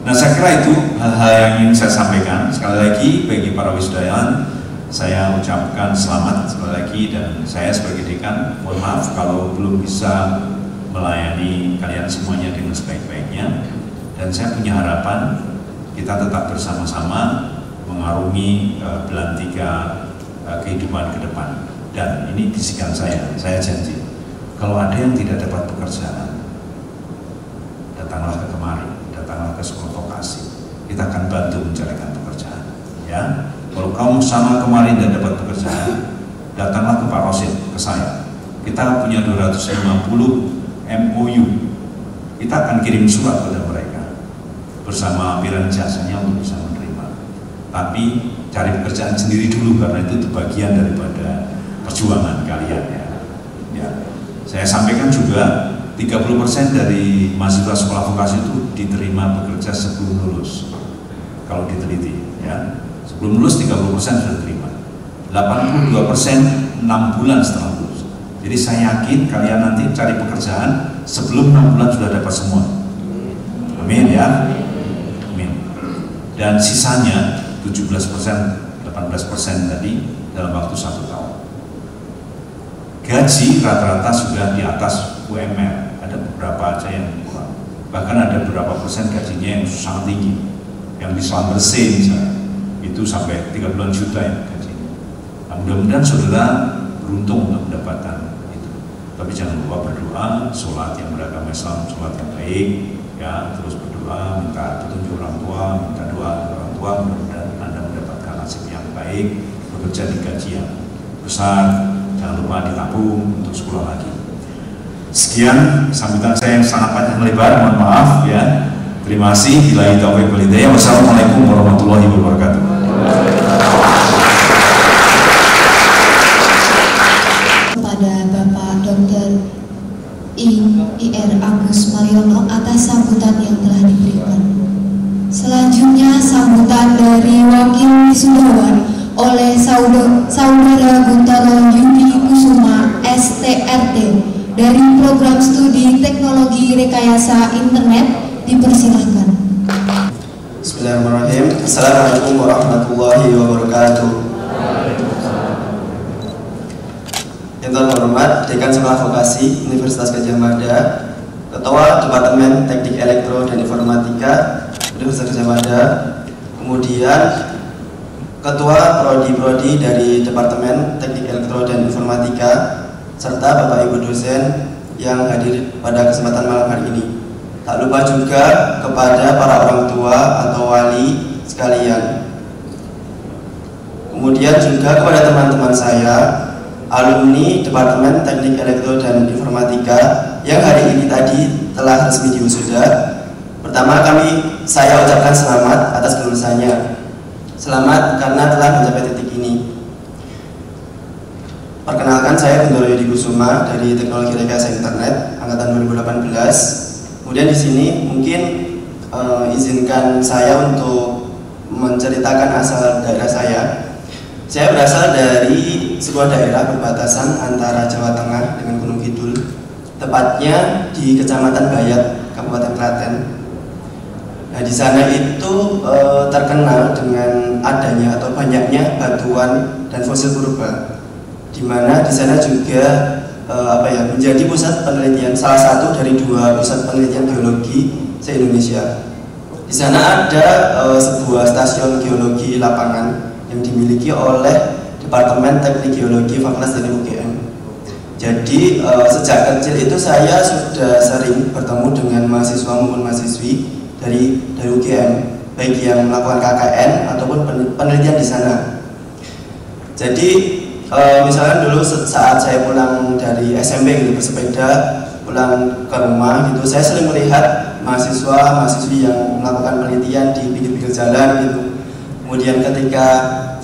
Nah, saya kira itu hal-hal yang ingin saya sampaikan. Sekali lagi bagi para wisudawan, saya ucapkan selamat sekali lagi, dan saya sebagai dekan mohon maaf kalau belum bisa melayani kalian semuanya dengan sebaik-baiknya. Dan saya punya harapan kita tetap bersama-sama mengarungi belantika kehidupan ke depan. Dan ini bisikan saya janji. Kalau ada yang tidak dapat pekerjaan, datanglah ke kemari, datanglah ke sekolah vokasi. Kita akan bantu mencarikan pekerjaan. Ya, kalau kamu sama kemarin dan dapat pekerjaan, datanglah ke Pak Rosid, ke saya. Kita punya 250 MOU. Kita akan kirim surat kepada mereka bersama lampiran jasanya untuk bisa menerima. Tapi cari pekerjaan sendiri dulu, karena itu bagian daripada perjuangan kalian ya. Saya sampaikan juga 30% dari mahasiswa sekolah vokasi itu diterima bekerja sebelum lulus. Kalau diteliti ya, sebelum lulus 30% sudah diterima. 82% 6 bulan setelah lulus. Jadi saya yakin kalian nanti cari pekerjaan sebelum 6 bulan sudah dapat semua. Amin ya. Amin. Dan sisanya 17%, 18% tadi dalam waktu 1 tahun. Gaji rata-rata sudah di atas UMR, ada beberapa aja yang kurang. Bahkan ada beberapa persen gajinya yang sangat tinggi, yang di Selander C misalnya, itu sampai 30 juta ya gajinya. Nah, mudah-mudahan saudara beruntung untuk mendapatkan itu. Tapi jangan lupa berdoa, sholat yang beragama Islam, sholat yang baik, ya, terus berdoa, minta petunjuk orang tua, minta doa orang tua, mudah-mudahan Anda mendapatkan nasib yang baik, bekerja di gaji yang besar. Jangan lupa ditabung untuk sekolah lagi. Sekian sambutan saya yang sangat panjang lebar, mohon maaf ya. Terima kasih. Billahi taufiq wal hidayah. Wassalamualaikum warahmatullahi wabarakatuh. Kepada Bapak Dr. Ir Agus Mariono atas sambutan yang telah diberikan. Selanjutnya sambutan dari Wakil Wisudawan oleh Saudara Guntoro Yudi Kusuma STRT dari Program Studi Teknologi Rekayasa Internet. Dipersilahkan. Bismillahirrahmanirrahim. Assalamualaikum warahmatullahi wabarakatuh. Yang terhormat Dekan Sekolah Vokasi Universitas Gadjah Mada, Ketua Departemen Teknik Elektro dan Informatika Universitas Gadjah Mada, kemudian Ketua Prodi-Prodi dari Departemen Teknik Elektro dan Informatika, serta Bapak Ibu dosen yang hadir pada kesempatan malam hari ini. Tak lupa juga kepada para orang tua atau wali sekalian. Kemudian juga kepada teman-teman saya, alumni Departemen Teknik Elektro dan Informatika yang hari ini tadi telah resmi diwisuda. Pertama saya ucapkan selamat atas kelulusannya. Selamat karena telah mencapai titik ini. Perkenalkan, saya Guntoro Yudi Kusuma dari Teknologi Rekayasa Internet angkatan 2018. Kemudian di sini mungkin izinkan saya untuk menceritakan asal daerah saya. Saya berasal dari sebuah daerah perbatasan antara Jawa Tengah dengan Gunung Kidul, tepatnya di Kecamatan Bayat, Kabupaten Klaten. Nah, di sana itu terkenal dengan adanya atau banyaknya batuan dan fosil purba, di mana di sana juga menjadi pusat penelitian, salah satu dari 2 pusat penelitian geologi se-Indonesia. Di sana ada sebuah stasiun geologi lapangan yang dimiliki oleh Departemen Teknik Geologi Fakultas Teknik UGM. Jadi sejak kecil itu saya sudah sering bertemu dengan mahasiswa maupun mahasiswi dari UGM, baik yang melakukan KKN ataupun penelitian di sana. Jadi misalkan dulu saat saya pulang dari SMP gitu, bersepeda pulang ke rumah gitu, saya sering melihat mahasiswi yang melakukan penelitian di pinggir-pinggir jalan gitu. Kemudian ketika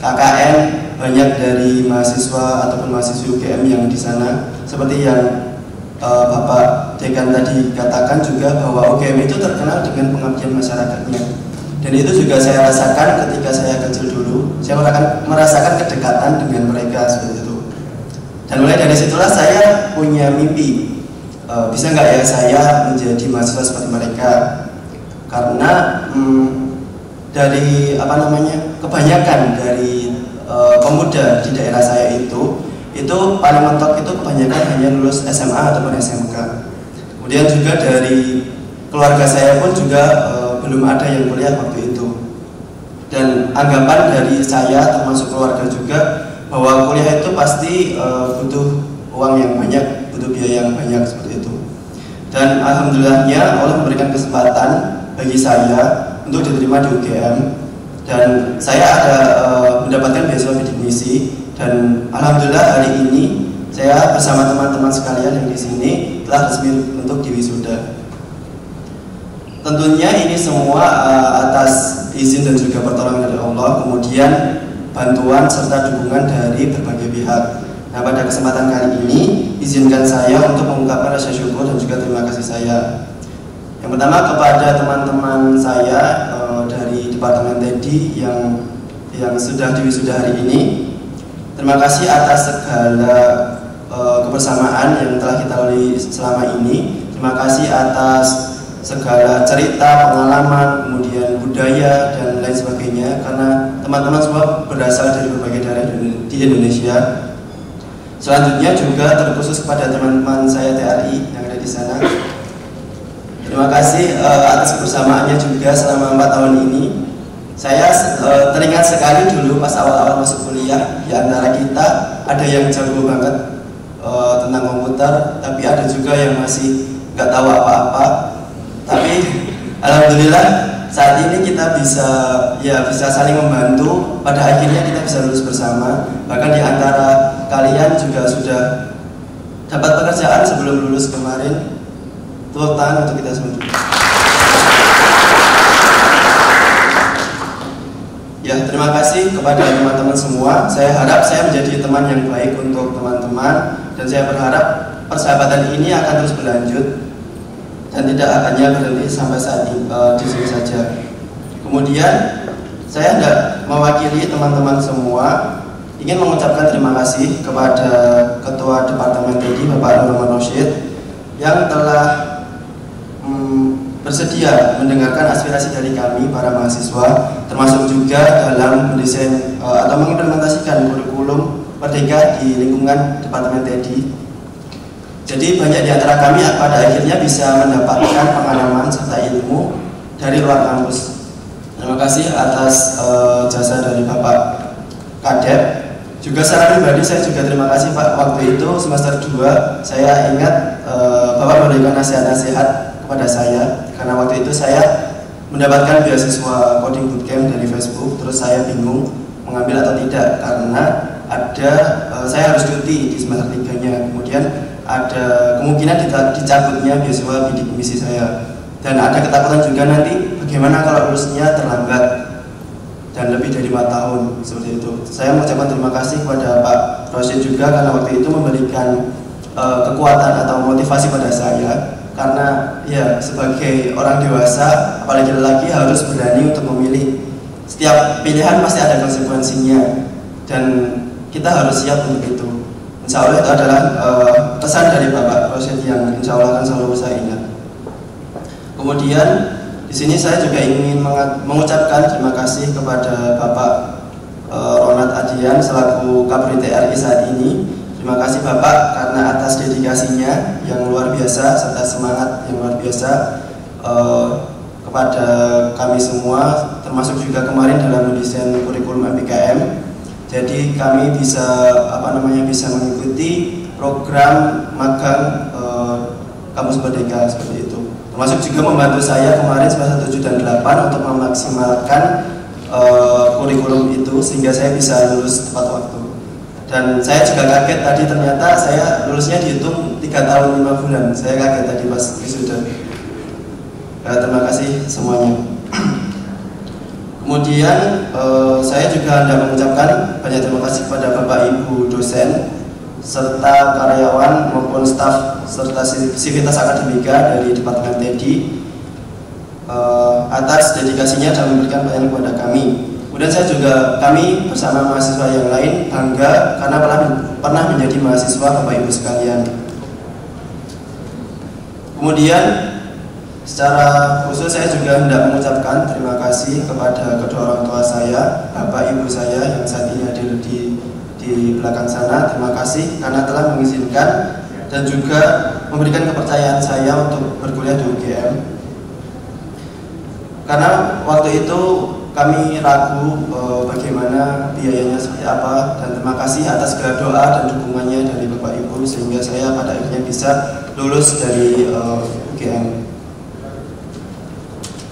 KKN, banyak dari mahasiswa ataupun mahasiswi UGM yang di sana, seperti yang Bapak Dekan tadi katakan juga, bahwa UGM itu terkenal dengan pengabdian masyarakatnya. Dan itu juga saya rasakan ketika saya kecil dulu. Saya merasakan kedekatan dengan mereka seperti itu. Dan mulai dari situlah saya punya mimpi, bisa nggak ya saya menjadi mahasiswa seperti mereka? Karena dari kebanyakan dari pemuda di daerah saya itu paling mentok itu kebanyakan hanya lulus SMA ataupun SMK. Kemudian juga dari keluarga saya pun juga belum ada yang kuliah waktu itu. Dan anggapan dari saya termasuk keluarga juga, bahwa kuliah itu pasti butuh uang yang banyak, butuh biaya yang banyak seperti itu. Dan alhamdulillahnya Allah memberikan kesempatan bagi saya untuk diterima di UGM, dan saya ada mendapatkan beasiswa bidik misi. Dan alhamdulillah hari ini saya bersama teman-teman sekalian yang di sini telah resmi untuk diwisuda. Tentunya ini semua atas izin dan juga pertolongan dari Allah, kemudian bantuan serta dukungan dari berbagai pihak. Nah, pada kesempatan kali ini izinkan saya untuk mengungkapkan rasa syukur dan juga terima kasih saya. Yang pertama kepada teman-teman saya dari Departemen TEDI yang sudah diwisuda hari ini. Terima kasih atas segala kebersamaan yang telah kita lalui selama ini. Terima kasih atas segala cerita, pengalaman, kemudian budaya dan lain sebagainya, karena teman-teman semua berasal dari berbagai daerah di Indonesia. Selanjutnya juga terkhusus kepada teman-teman saya TRI yang ada di sana. Terima kasih atas kebersamaannya juga selama 4 tahun ini. Saya teringat sekali dulu pas awal-awal masuk kuliah, di antara kita ada yang jago banget tentang komputer, tapi ada juga yang masih nggak tahu apa-apa. Tapi alhamdulillah saat ini kita bisa saling membantu. Pada akhirnya kita bisa lulus bersama. Bahkan di antara kalian juga sudah dapat pekerjaan sebelum lulus kemarin. Tepuk tangan untuk kita semua. Ya, terima kasih kepada teman-teman semua. Saya harap saya menjadi teman yang baik untuk teman-teman, dan saya berharap persahabatan ini akan terus berlanjut dan tidak hanya berhenti sampai saat ini di sini saja. Kemudian saya hendak mewakili teman-teman semua ingin mengucapkan terima kasih kepada Ketua Departemen TEDI Bapak Nur Rosyid yang telah bersedia mendengarkan aspirasi dari kami para mahasiswa, termasuk juga dalam mendesain atau mengimplementasikan kurikulum Merdeka di lingkungan Departemen TEDI. Jadi banyak di antara kami pada akhirnya bisa mendapatkan pengalaman serta ilmu dari luar kampus. Terima kasih atas jasa dari Bapak Kadep. Juga secara pribadi saya juga terima kasih Pak, waktu itu semester 2 saya ingat Bapak memberikan nasihat-nasihat kepada saya karena waktu itu saya mendapatkan beasiswa coding bootcamp dari Facebook, terus saya bingung mengambil atau tidak karena saya harus cuti di semester 3-nya, kemudian ada kemungkinan dicabutnya beasiswa bidik misi saya, dan ada ketakutan juga nanti bagaimana kalau lulusnya terlambat dan lebih dari 4 tahun seperti itu. Saya mengucapkan terima kasih kepada Pak Rosyid juga karena waktu itu memberikan kekuatan atau motivasi pada saya, karena ya sebagai orang dewasa apalagi lelaki harus berani untuk memilih. Setiap pilihan pasti ada konsekuensinya dan kita harus siap untuk itu. Insya Allah itu adalah pesan dari Bapak Rosyid yang insya Allah akan selalu saya ingat. Kemudian di sini saya juga ingin mengucapkan terima kasih kepada Bapak Ronald Adian selaku Kapolri TRI saat ini. Terima kasih Bapak karena atas dedikasinya yang luar biasa serta semangat yang luar biasa kepada kami semua, termasuk juga kemarin dalam mendesain kurikulum MPKM. Jadi kami bisa bisa mengikuti program magang Kampus Merdeka seperti itu. Termasuk juga membantu saya kemarin semester 7 dan 8 untuk memaksimalkan kurikulum itu sehingga saya bisa lulus tepat waktu. Dan saya juga kaget tadi ternyata saya lulusnya dihitung 3 tahun 5 bulan. Saya kaget tadi pas wisuda. Terima kasih semuanya. Kemudian saya juga hendak mengucapkan banyak terima kasih kepada Bapak Ibu dosen serta karyawan maupun staf serta sivitas akademika dari Departemen TEDI atas dedikasinya dalam memberikan pelayanan kepada kami. Kemudian kami bersama mahasiswa yang lain bangga karena pernah menjadi mahasiswa Bapak Ibu sekalian. Kemudian secara khusus saya juga hendak mengucapkan terima kasih kepada kedua orang tua saya, Bapak Ibu saya yang saat ini hadir di belakang sana. Terima kasih karena telah mengizinkan dan juga memberikan kepercayaan saya untuk berkuliah di UGM. Karena waktu itu kami ragu bagaimana biayanya seperti apa, dan terima kasih atas segala doa dan dukungannya dari Bapak Ibu sehingga saya pada akhirnya bisa lulus dari UGM.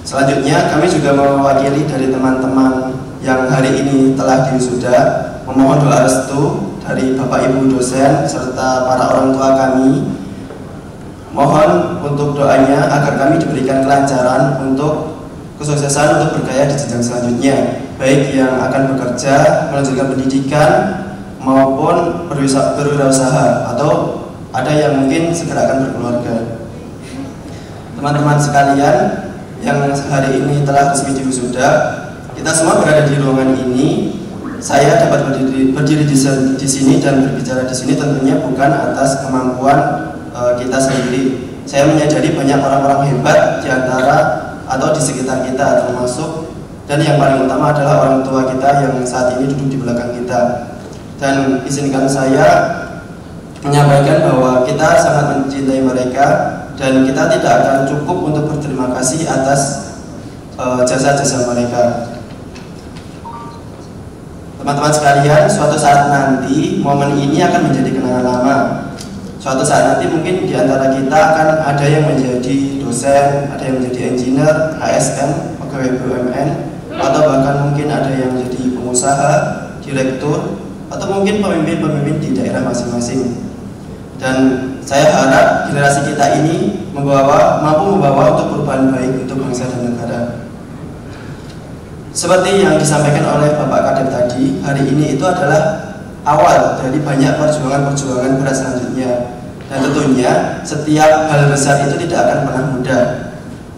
Selanjutnya kami juga mewakili dari teman-teman yang hari ini telah diwisuda memohon doa restu dari Bapak Ibu dosen serta para orang tua kami. Mohon untuk doanya agar kami diberikan kelancaran untuk kesuksesan untuk berkarya di jenjang selanjutnya, baik yang akan bekerja, melanjutkan pendidikan maupun berwirausaha atau ada yang mungkin segera akan berkeluarga. Teman-teman sekalian yang hari ini telah resmi diwisuda, kita semua berada di ruangan ini. Saya dapat berdiri di sini dan berbicara di sini tentunya bukan atas kemampuan kita sendiri. Saya menyadari banyak orang-orang hebat di antara atau di sekitar kita, termasuk dan yang paling utama adalah orang tua kita yang saat ini duduk di belakang kita. Dan izinkan saya menyampaikan bahwa kita sangat mencintai mereka dan kita tidak akan cukup untuk berterima kasih atas jasa-jasa mereka. Teman-teman sekalian, suatu saat nanti momen ini akan menjadi kenangan lama. Suatu saat nanti mungkin di antara kita akan ada yang menjadi dosen, ada yang menjadi engineer, ASN, pegawai BUMN, atau bahkan mungkin ada yang menjadi pengusaha, direktur, atau mungkin pemimpin-pemimpin di daerah masing-masing. Dan saya harap generasi kita ini mampu membawa untuk perubahan baik untuk bangsa dan negara. Seperti yang disampaikan oleh Bapak Kadep tadi, hari ini itu adalah awal dari banyak perjuangan-perjuangan berat selanjutnya. Dan tentunya setiap hal besar itu tidak akan pernah mudah.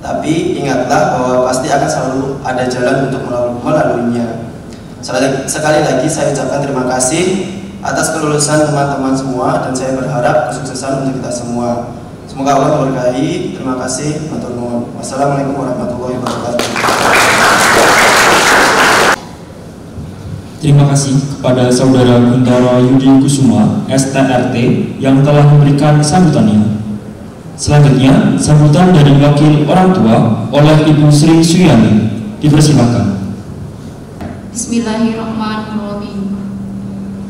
Tapi ingatlah bahwa pasti akan selalu ada jalan untuk melaluinya. Sekali lagi saya ucapkan terima kasih atas kelulusan teman-teman semua, dan saya berharap kesuksesan untuk kita semua. Semoga Allah memberkahi. Terima kasih. Matur nuwun. Wassalamualaikum warahmatullahi wabarakatuh. Terima kasih kepada Saudara Guntara Yudi Kusuma, STRT, yang telah memberikan sambutannya. Selanjutnya, sambutan dari wakil orang tua oleh Ibu Sri Suyani. Dipersilakan. Bismillahirrahmanirrahim.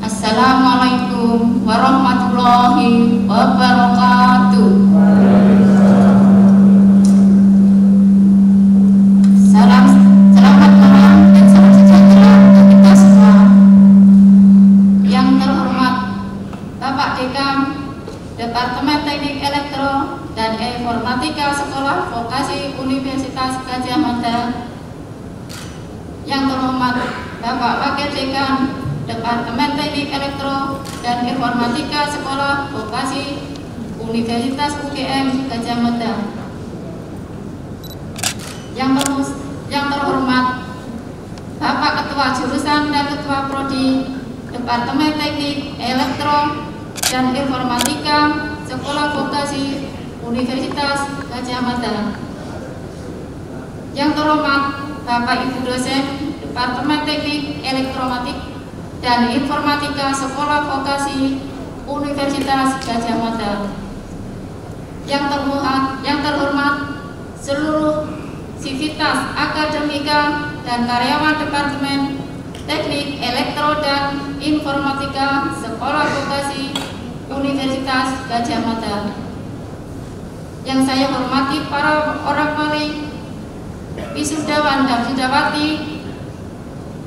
Assalamualaikum warahmatullahi wabarakatuh. Selamat malam dan salam sejahtera untuk kita semua. Yang terhormat Bapak Dekam Departemen Teknik Elektro dan Informatika Sekolah Vokasi Universitas Gadjah Mada. Yang terhormat Bapak Wakil Dekan Departemen Teknik Elektro dan Informatika Sekolah Vokasi Universitas UGM Gadjah Mada. Yang terhormat Bapak Ketua Jurusan dan Ketua Prodi Departemen Teknik Elektro dan Informatika Sekolah Vokasi Universitas Gadjah Mada. Yang terhormat Bapak Ibu dosen Departemen Teknik Elektromatik dan Informatika Sekolah Vokasi Universitas Gadjah Mada. Yang terhormat seluruh sivitas akademika dan karyawan Departemen Teknik Elektro dan Informatika Sekolah Vokasi Universitas Gadjah Mada. Yang saya hormati para orang wali, wisudawan dan wisudawati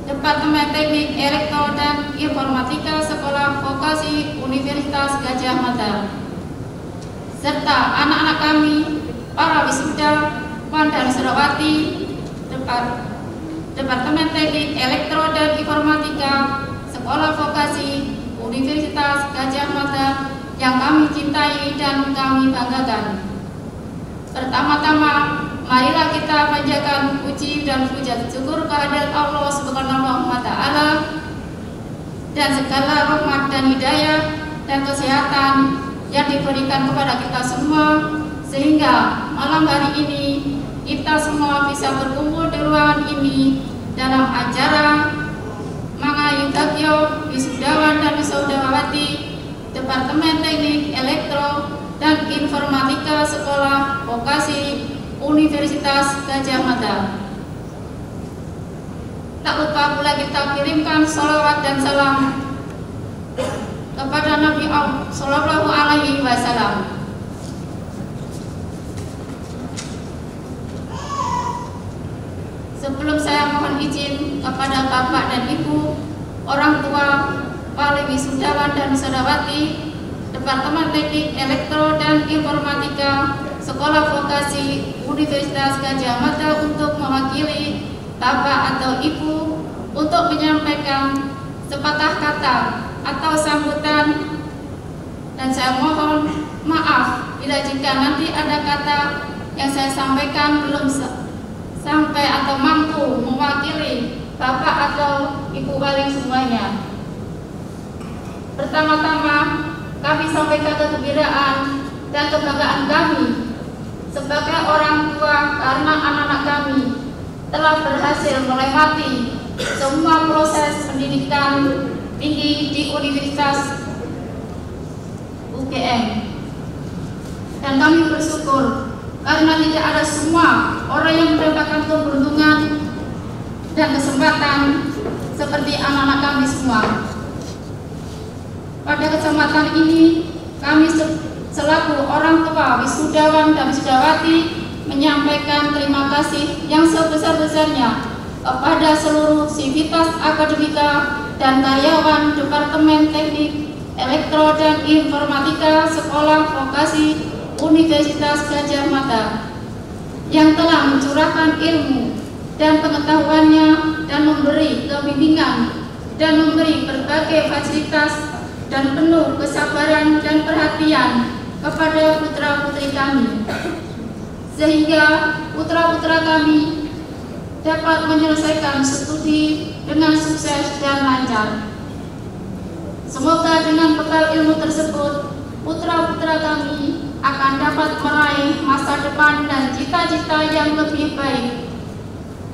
Departemen Teknik Elektro dan Informatika Sekolah Vokasi Universitas Gadjah Mada, serta anak-anak kami, para wisudawan dan wisudawati Departemen Teknik Elektro dan Informatika Sekolah Vokasi Universitas Gadjah Mada yang kami cintai dan kami banggakan. Pertama-tama, marilah kita panjatkan puji dan puja syukur kehadirat Allah Subhanahu wa Ta'ala, dan segala rahmat dan hidayah dan kesehatan yang diberikan kepada kita semua, sehingga malam hari ini kita semua bisa berkumpul di ruangan ini dalam acara Mangayudagyo Wisudawan dan Wisudawati Departemen Teknik Elektro dan Informatika Sekolah Vokasi Universitas Gadjah Mada. Tak lupa pula kita kirimkan sholawat dan salam kepada Nabi Allah Sallallahu Alaihi Wasallam. Sebelum saya mohon izin kepada Bapak dan Ibu, orang tua, wali wisudawan dan wisudawati Departemen Teknik Elektro dan Informatika Sekolah Vokasi Universitas Gadjah Mada untuk mewakili Bapak atau Ibu untuk menyampaikan sepatah kata atau sambutan, dan saya mohon maaf bila jika nanti ada kata yang saya sampaikan belum sampai atau mampu mewakili Bapak atau Ibu wali semuanya. Pertama-tama kami sampaikan kegembiraan dan kebanggaan kami sebagai orang tua karena anak-anak kami telah berhasil melewati semua proses pendidikan tinggi di Universitas UGM, dan kami bersyukur karena tidak ada semua orang yang mendapatkan keberuntungan dan kesempatan seperti anak-anak kami semua. Pada kesempatan ini, kami selaku orang tua, wisudawan dan wisudawati menyampaikan terima kasih yang sebesar-besarnya kepada seluruh sivitas akademika dan karyawan Departemen Teknik Elektro dan Informatika Sekolah Vokasi Universitas Gadjah Mada yang telah mencurahkan ilmu dan pengetahuannya dan memberi kebimbingan dan memberi berbagai fasilitas dan penuh kesabaran dan perhatian kepada putra-putri kami. sehingga putra-putra kami dapat menyelesaikan studi dengan sukses dan lancar. Semoga dengan bekal ilmu tersebut, putra-putra kami akan dapat meraih masa depan dan cita-cita yang lebih baik.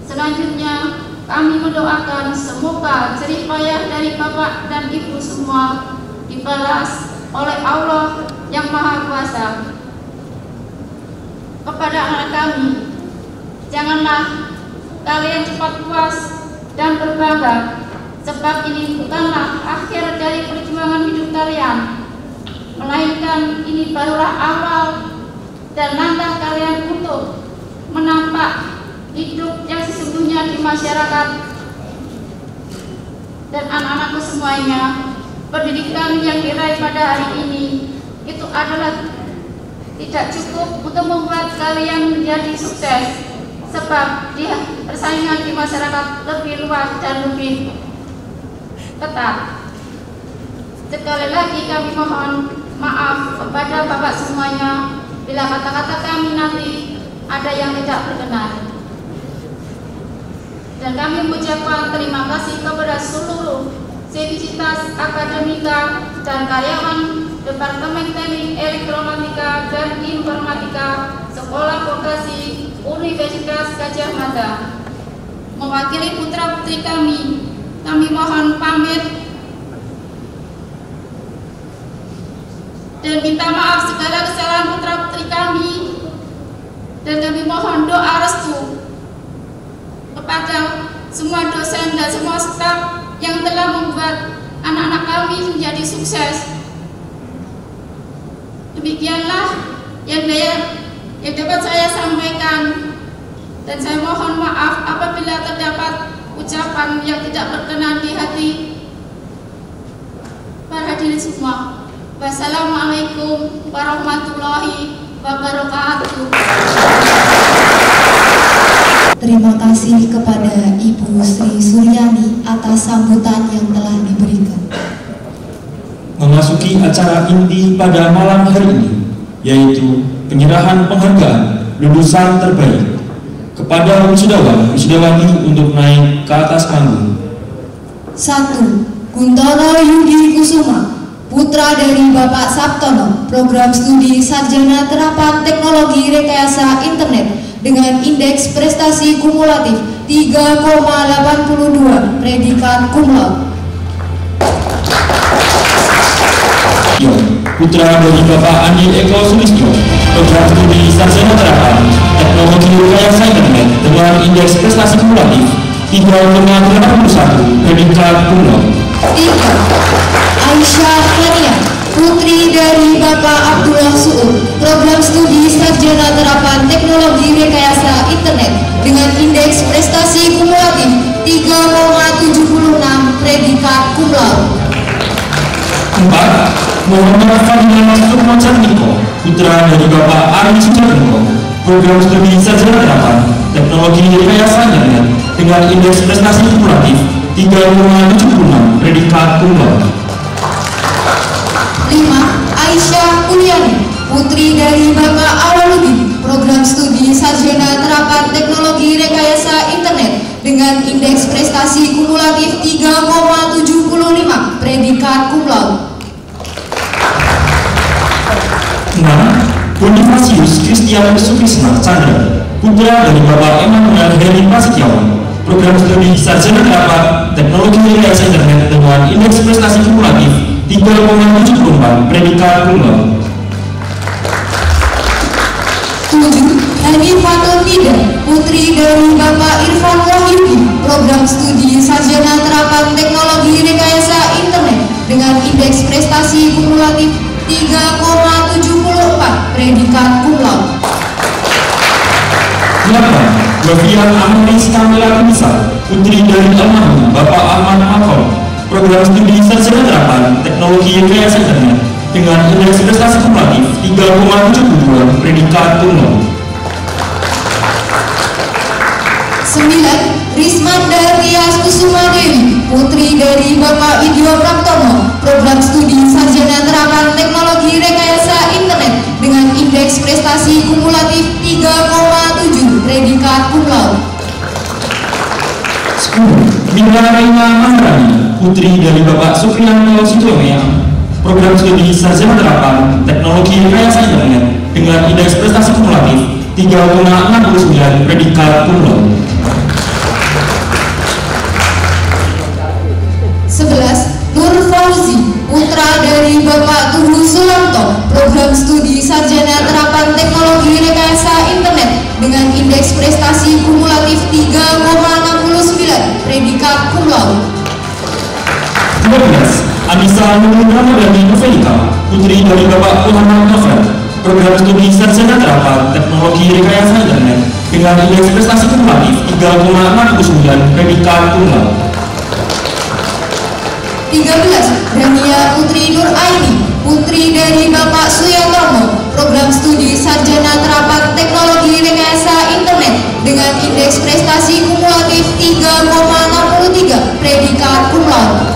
Selanjutnya, kami mendoakan semoga jerih payah dari Bapak dan Ibu semua dibalas oleh Allah yang Maha Kuasa. Kepada anak kami, janganlah kalian cepat puas dan berbangga, sebab ini bukanlah akhir dari perjuangan hidup kalian, melainkan ini barulah awal dan langkah kalian untuk menampak hidup yang sesungguhnya di masyarakat. Dan anak-anakku semuanya, pendidikan yang diraih pada hari ini itu adalah tidak cukup untuk membuat kalian menjadi sukses, sebab persaingan di masyarakat lebih luas dan lebih ketat. Sekali lagi kami mohon maaf kepada Bapak semuanya bila kata-kata kami nanti ada yang tidak berkenan. Dan kami mengucapkan terima kasih kepada seluruh sivitas akademika dan karyawan Departemen Teknik Elektronika dan Informatika Sekolah Vokasi Universitas Gadjah Mada. Mewakili putra-putri kami mohon pamit dan minta maaf segala kesalahan putra-putri kami, dan kami mohon doa restu kepada semua dosen dan semua staf yang telah membuat anak-anak kami menjadi sukses. Demikianlah yang dapat saya sampaikan, dan saya mohon maaf apabila terdapat ucapan yang tidak berkenan di hati para hadirin semua. Wassalamualaikum warahmatullahi wabarakatuh. Terima kasih kepada Ibu Sri Suryani atas sambutan yang telah diberikan. Memasuki acara inti pada malam hari ini, yaitu penyerahan penghargaan lulusan terbaik kepada wisudawan wisudawati untuk naik ke atas panggung. 1. Kuntoro Yudi Kusuma, putra dari Bapak Sabtono, program studi sarjana terapan teknologi rekayasa internet dengan indeks prestasi kumulatif 3,82, predikat cum laude. Putra dari Bapak Andi Eko Sulistyo, program studi sarjana terapan teknologi rekayasa internet dengan indeks prestasi kumulatif 3,81, predikat cum laude. 3. Aisyah Hania, putri dari Bapak Abdullah Suud, program studi sarjana terapan teknologi rekayasa internet dengan indeks prestasi kumulatif 3,76, predikat cum laude. 4. Muhammad Fadilan Sukmacandiko, putra dari Bapak Ari Sujarno, program studi sarjana terapan teknologi rekayasa internet dengan indeks prestasi kumulatif 3,76, predikat cum laude. 5. Aisyah Uliani, putri dari Bapak Awaludin, program studi sarjana terapan teknologi rekayasa internet dengan indeks prestasi kumulatif 3,75, predikat cum laude. 6. Bonifasius Christian Sukrisna Chandra, putra dari Bapak Emmanuel Heri Prasetyawan, program studi sarjana terapan teknologi rekayasa internet dengan indeks prestasi kumulatif 3,74, predikat cum laude. 7. Hanifatul Nida, putri dari Bapak Irfan Wahyudi, program studi sarjana terapan teknologi rekayasa internet dengan indeks prestasi kumulatif 3,74, predikat cum laude. 8. Wafian Amaris Kamila Kunisa, putri dari almarhum Bapak Ahmad Makol, program studi sarjana terapan teknologi rekayasa internet dengan indeks prestasi kumulatif 3,72, predikat cum laude. 9. Rismanda Tias Kusuma Dewi, putri dari Bapak Widyo Praptono, program studi sarjana terapan teknologi rekayasa internet dengan indeks prestasi kumulatif 3,74, 3,7 predikat cum laude. 10. Mila Raina Maharani, putri dari Bapak Supriyanto Sutiomeya, program studi sarjana terapan teknologi rekayasa internet dengan indeks prestasi kumulatif 3,69 predikat cum laude. 11. Nur Fauzi, putra dari Bapak Tuhu Sulanto, program studi sarjana terapan teknologi rekayasa internet dengan indeks prestasi kumulatif 3,69 predikat cum laude. 12. Anissa Nurul Ramadhani Novelika, putri dari Bapak Muhammad Novel, program studi sarjana terapan teknologi rekayasa internet dengan indeks prestasi kumulatif 3,69 predikat cum laude. 13. Dania Putri Nur Aini, putri dari Bapak Suyantono, program studi sarjana terapan teknologi rekayasa internet dengan indeks prestasi kumulatif 3,63 predikat cum laude.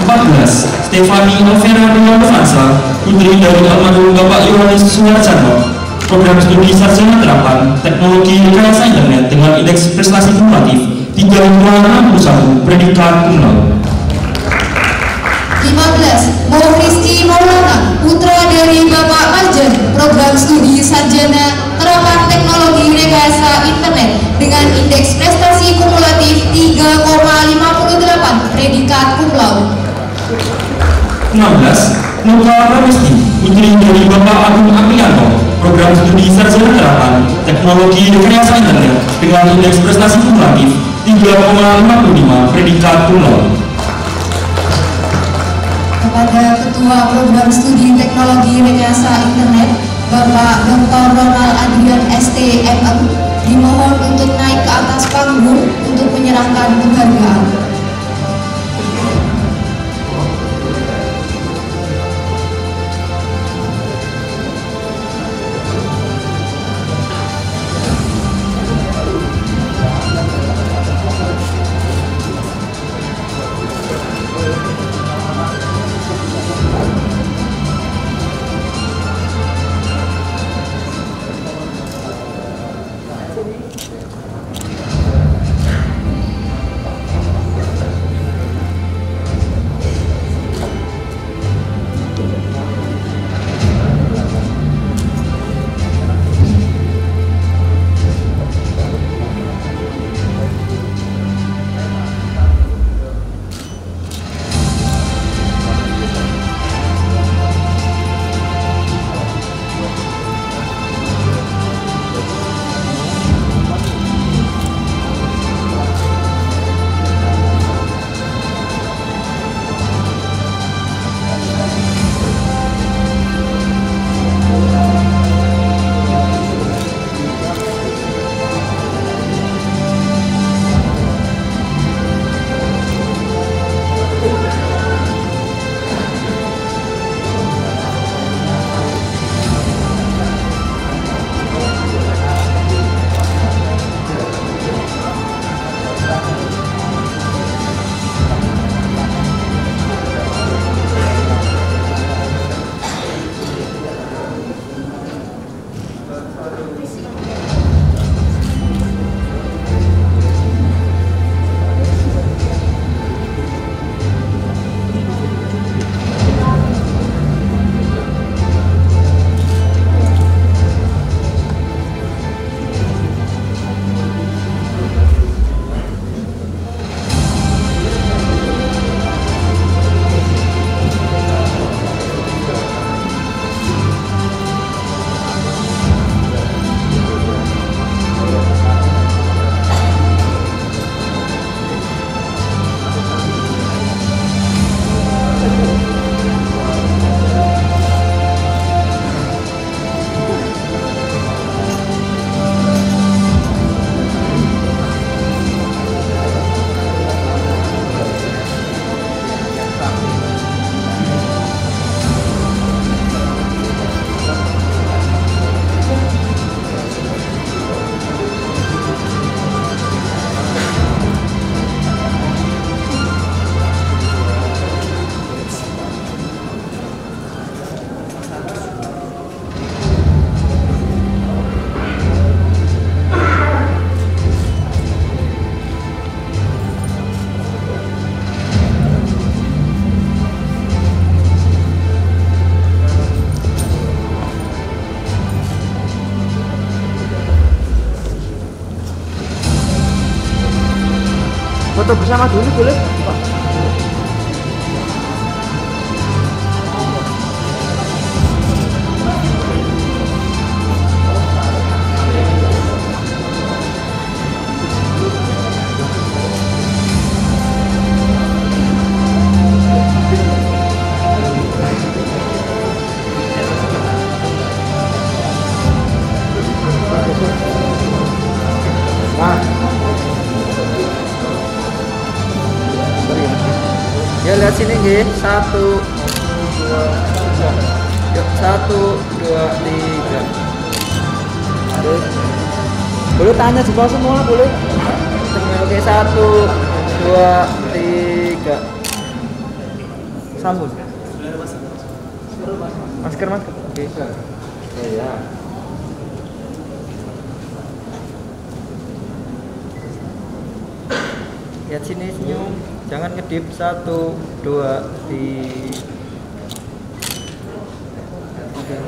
14. Stefani Alvera Novansa, putri dari almarhum Bapak Yohanes Suharjanto, program studi sarjana terapan teknologi rekayasa internet dengan indeks prestasi kumulatif 3,61 predikat cum laude. 15. Mohristi Maulana, putra dari Bapak Marjan, program studi sarjana terapan teknologi rekayasa internet dengan indeks prestasi kumulatif 3,58 predikat cum laude. 16. Nuka Pramesti, putri dari Bapak Agung Aprianto, program studi sarjana terapan teknologi rekayasa internet dengan indeks prestasi kumulatif 3,55 predikat cum laude. Kepada Ketua Program Studi Teknologi Rekayasa Internet, Bapak Dr. Ronald Adrian STMM, dimohon untuk naik ke atas panggung untuk menyerahkan penghargaan. foto bersama dulu boleh Pak? Ya lihat sini nggih, 1 2 3. Yuk 1 2 3. Terus boleh tanya juga semua boleh. Oke 1 2 3. Sambung. Masker. Oke. Ya. Lihat sini senyum, jangan ngedip. 1 2 3. Oke.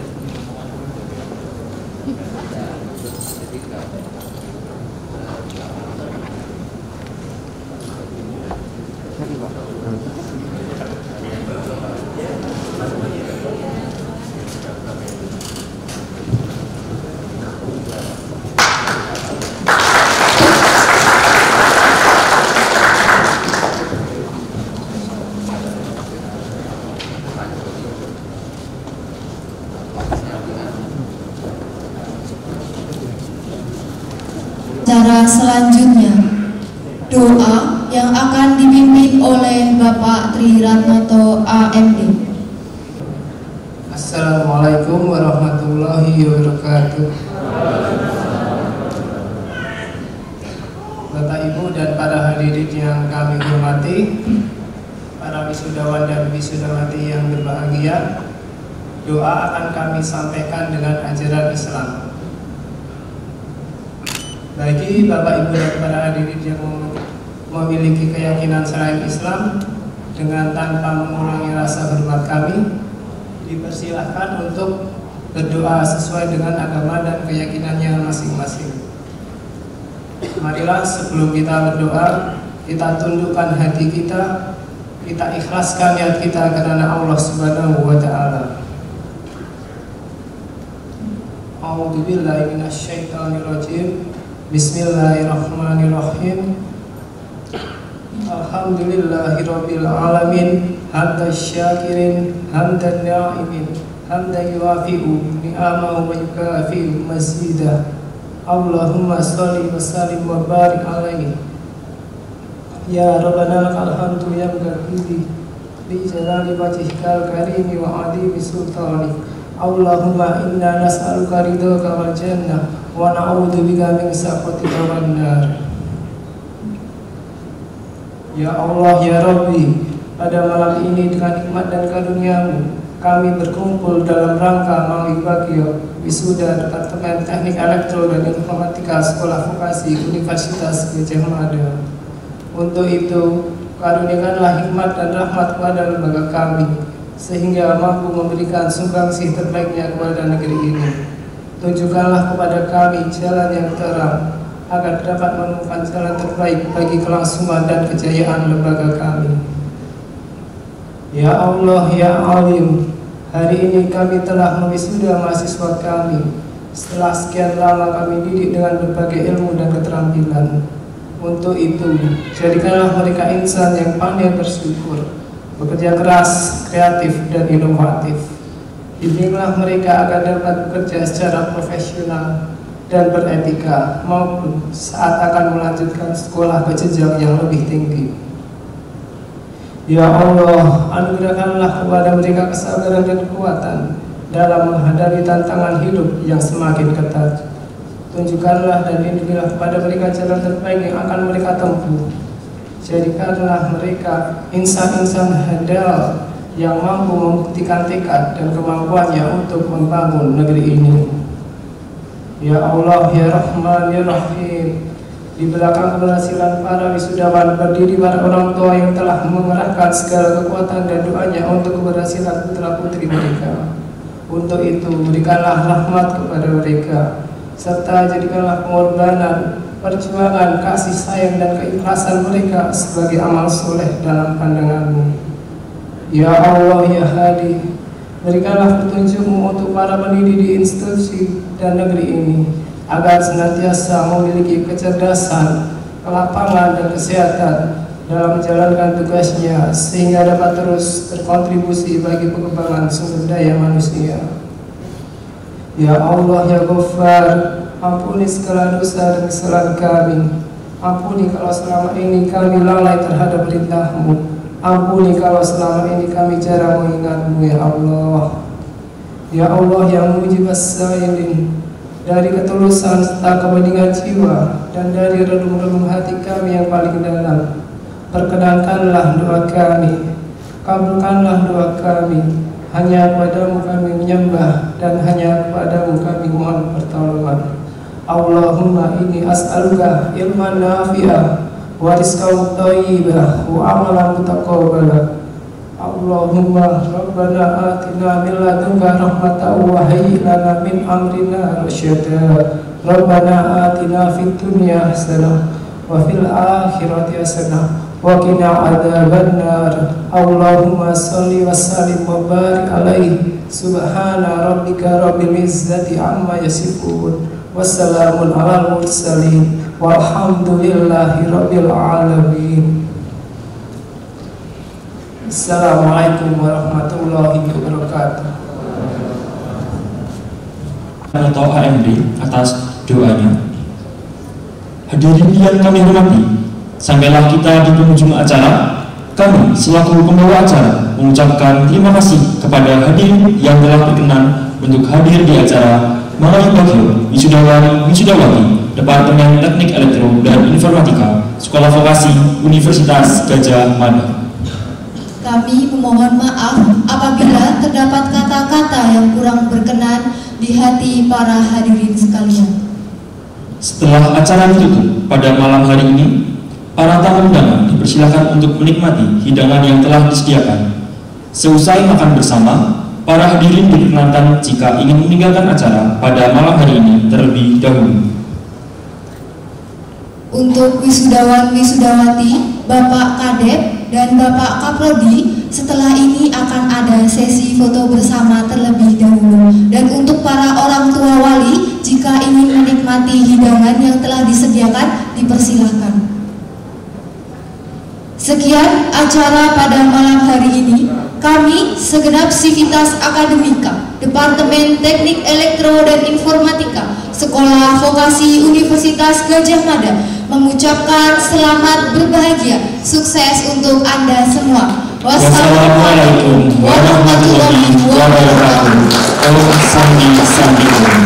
Cara selanjutnya, doa yang akan dipimpin oleh Bapak Tri Ratnoto AMD. Assalamualaikum warahmatullahi wabarakatuh. Bapak Ibu dan para hadirin yang kami hormati, para wisudawan dan wisudawati yang berbahagia, doa akan kami sampaikan dengan ajaran Islam. Bagi Bapak Ibu dan para hadirin yang memiliki keyakinan selain Islam, dengan tanpa mengurangi rasa hormat kami, dipersilahkan untuk berdoa sesuai dengan agama dan keyakinannya masing-masing. Marilah sebelum kita berdoa, kita tundukkan hati kita ikhlaskan niat kita karena Allah Subhanahu wa Ta'ala. A'udzubillahi minasyaitonirrajim. Bismillahirrahmanirrahim. Alhamdulillahirabbil alamin, hamdan syakirin, hamdan na'imin, hamdan yuwafi'u ni'amahu wa yukafi'u mazidah. Allahumma sholli wa sallim wa barik alaihi. Ya Rabbana lakal hamdu ya mughafiri li jalali wajhikal karimi wa adimi sultani. Allahumma inna nas'aluka ridhaka wal jannah wa na'udzubika min sakhatika wan nar. Ya Allah ya Rabbi, pada malam ini dengan nikmat dan karunia-Mu kami berkumpul dalam rangka mengikuti wisuda Departemen Teknik Elektro dan Informatika Sekolah Vokasi Universitas Gadjah Mada. Untuk itu, karuniakanlah hikmat dan rahmat kepada lembaga kami, sehingga mampu memberikan sumbangsih terbaiknya kepada negeri ini. Tunjukkanlah kepada kami jalan yang terang, agar dapat menemukan jalan terbaik bagi kelangsungan dan kejayaan lembaga kami. Ya Allah, ya Alim, hari ini kami telah mewisuda mahasiswa kami. Setelah sekian lama kami didik dengan berbagai ilmu dan keterampilan. Untuk itu, jadikanlah mereka insan yang pandai bersyukur, bekerja keras, kreatif, dan inovatif. Bimbinglah mereka agar dapat bekerja secara profesional dan beretika, maupun saat akan melanjutkan sekolah ke jenjang yang lebih tinggi. Ya Allah, anugerahkanlah kepada mereka kesabaran dan kekuatan dalam menghadapi tantangan hidup yang semakin ketat. Tunjukkanlah dan lindungilah kepada mereka jalan terbaik yang akan mereka tempuh. Jadikanlah mereka insan-insan handal yang mampu membuktikan tekad dan kemampuannya untuk membangun negeri ini. Ya Allah, ya Rahman, ya Rahim, di belakang keberhasilan para wisudawan berdiri para orang tua yang telah mengerahkan segala kekuatan dan doanya untuk keberhasilan putra-putri mereka. Untuk itu, berikanlah rahmat kepada mereka, serta jadikanlah pengorbanan perjuangan, kasih sayang dan keikhlasan mereka sebagai amal soleh dalam pandangan-Mu. Ya Allah, Ya Hadi, berikanlah petunjuk-Mu untuk para pendidik di institusi dan negeri ini, agar senantiasa memiliki kecerdasan, kelapangan, dan kesehatan dalam menjalankan tugasnya, sehingga dapat terus berkontribusi bagi pengembangan sumber daya manusia. Ya Allah, Ya Ghaffar, ampuni segala dosa dan kesalahan kami. Ampuni kalau selama ini kami lalai terhadap perintah-Mu. Ampuni kalau selama ini kami jarang mengingat-Mu, Ya Allah. Ya Allah yang mujibas sa'ilin, dari ketulusan serta kebeningan jiwa dan dari relung-relung hati kami yang paling dalam, perkenankanlah doa kami, kabulkanlah doa kami. Hanya kepadamu kami menyembah dan hanya kepadamu kami mohon pertolongan. Allahumma inni as'aluka ilman nafi'ah wa rizqan thayyibah wa amalan mutaqabbalah. Allahumma rabbana atina min ladunka rahmatan wa hayyi lana min amrina rasyada. Rabbana atina fid dunya hasanah wa fil akhirati hasanah wa qina adzabannar. Allahumma shalli wa sallim wa barik alaihi. Subhana rabbika rabbil izzati amma yasifun. Wassalamun alal mursalin. Walhamdulillahi rabbil alamin. Assalamualaikum warahmatullahi wabarakatuh. Atau AMD atas doanya. Hadirin yang kami hormati, sampailah kita di penghujung acara. Kami selaku pembawa acara mengucapkan terima kasih kepada hadirin yang telah berkenan untuk hadir di acara Meraih Bagio Wisudawan Wisudawati Departemen Teknik Elektro dan Informatika Sekolah Vokasi Universitas Gadjah Mada. Kami memohon maaf apabila terdapat kata-kata yang kurang berkenan di hati para hadirin sekalian. Setelah acara ditutup pada malam hari ini, para tamu undangan dipersilakan untuk menikmati hidangan yang telah disediakan. Seusai makan bersama, para hadirin diperkenankan jika ingin meninggalkan acara pada malam hari ini terlebih dahulu. Untuk wisudawan wisudawati, Bapak Kadep dan Bapak Kaprodi, setelah ini akan ada sesi foto bersama terlebih dahulu. Dan untuk para orang tua wali, jika ingin menikmati hidangan yang telah disediakan, dipersilakan. Sekian acara pada malam hari ini. Kami segenap Sivitas Akademika, Departemen Teknik Elektro dan Informatika, Sekolah Vokasi Universitas Gadjah Mada, mengucapkan selamat berbahagia, sukses untuk Anda semua. Wassalamualaikum warahmatullahi wabarakatuh. Om Santi Santi Om.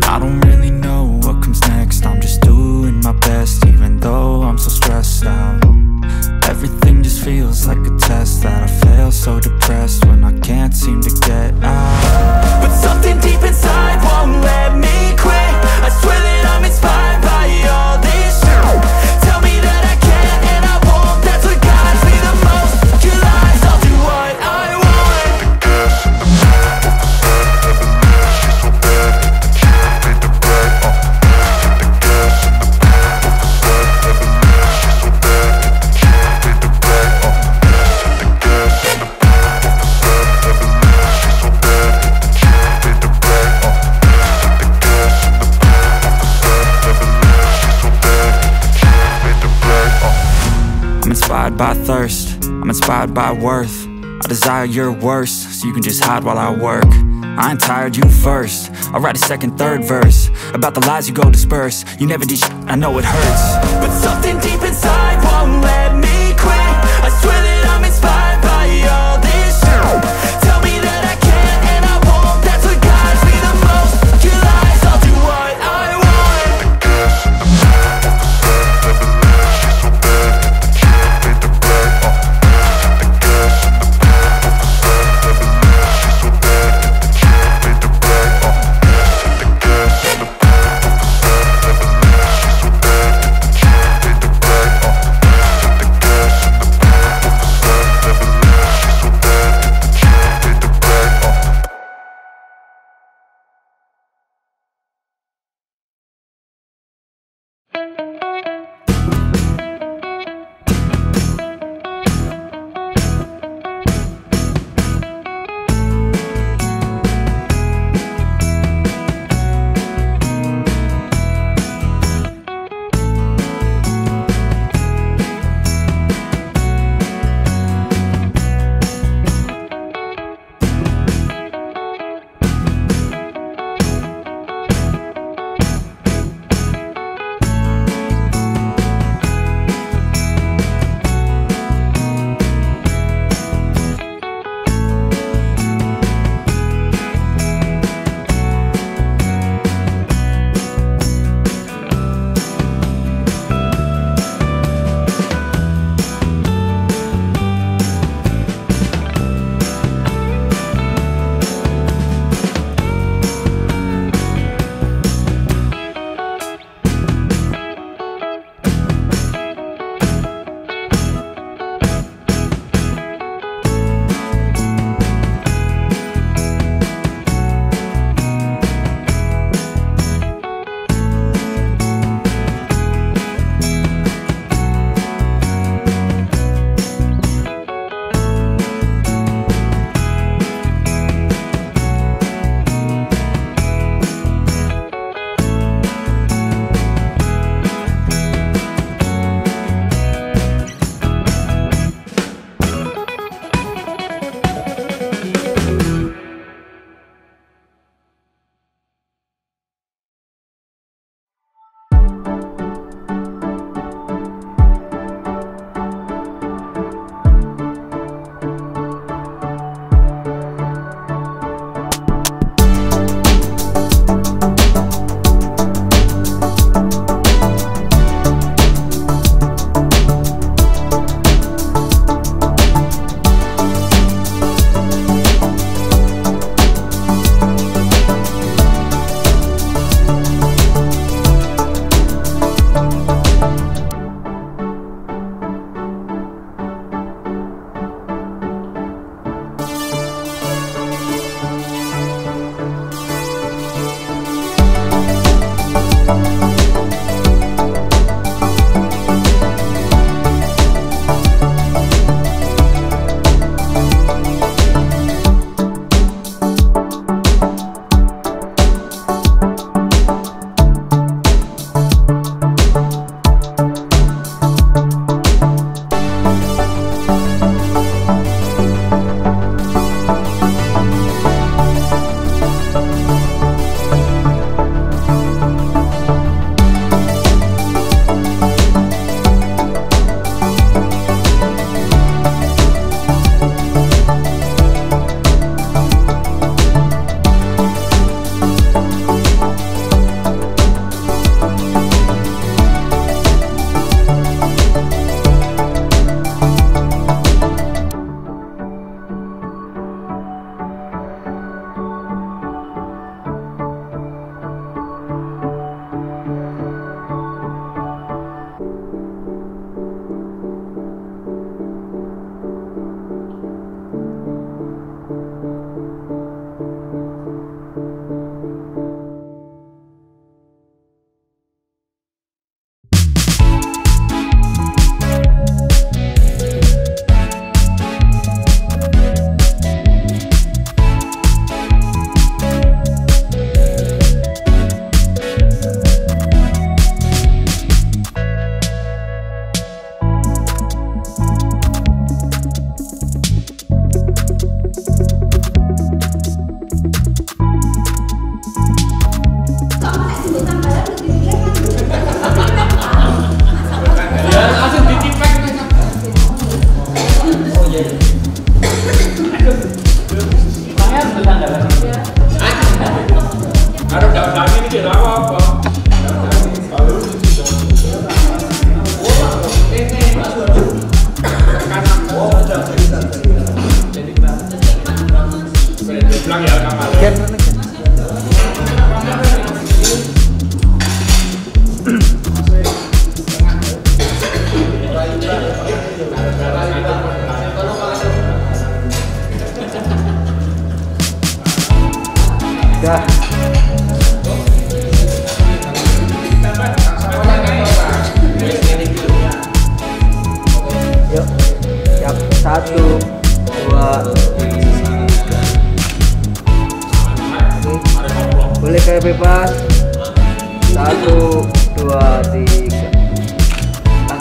I don't really know what comes next. I'm just doing my best, even though I'm so stressed out. Everything just feels like a test that I fail, so depressed when I can't seem to get out. But something deep inside won't let me quit. I swear that I'm inspired by all this shit. Tell me that I can and I won't. That's what guides me the most. Your lies, I'll do what I want. I'm inspired by thirst, I'm inspired by worth. I desire your worst, so you can just hide while I work. I ain't tired, you first. I'll write a second, third verse about the lies you go disperse. You never did shit, I know it hurts. But something deep inside won't let me quit. I swear that I'm inspired by all this shit. Tell me that I can and I won't. That's what guides me the most. Your lies, I'll do what I want.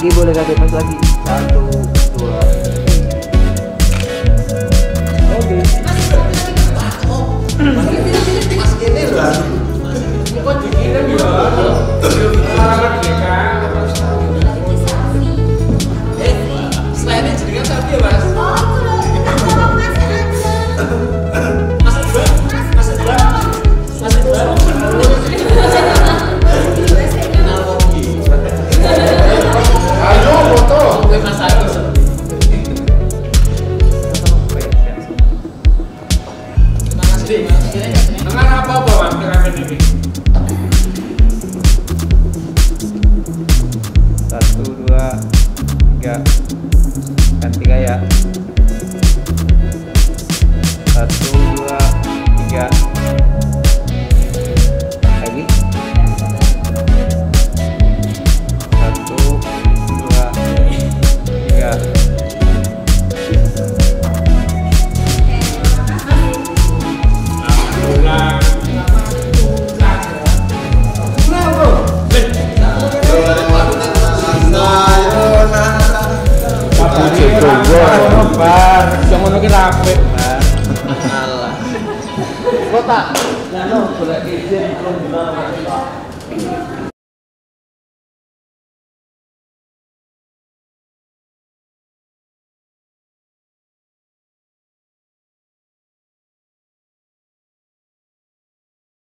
Lagi boleh kakek pas lagi. 1, 2. Oke. Mas kene lho. Kok dikirim ya? Alamat mereka. Selain jenengan sapi ya, Mas? Oh, ayo foto Mas Agus. Dengar apa-apa Bang piramid ini? 1, 2, 3. Ganti gaya. 1, 2, 3. Lagi. 1, 2, 3. Jangan lagi rapi. Alah. Kota. Nah, no, boleh izin.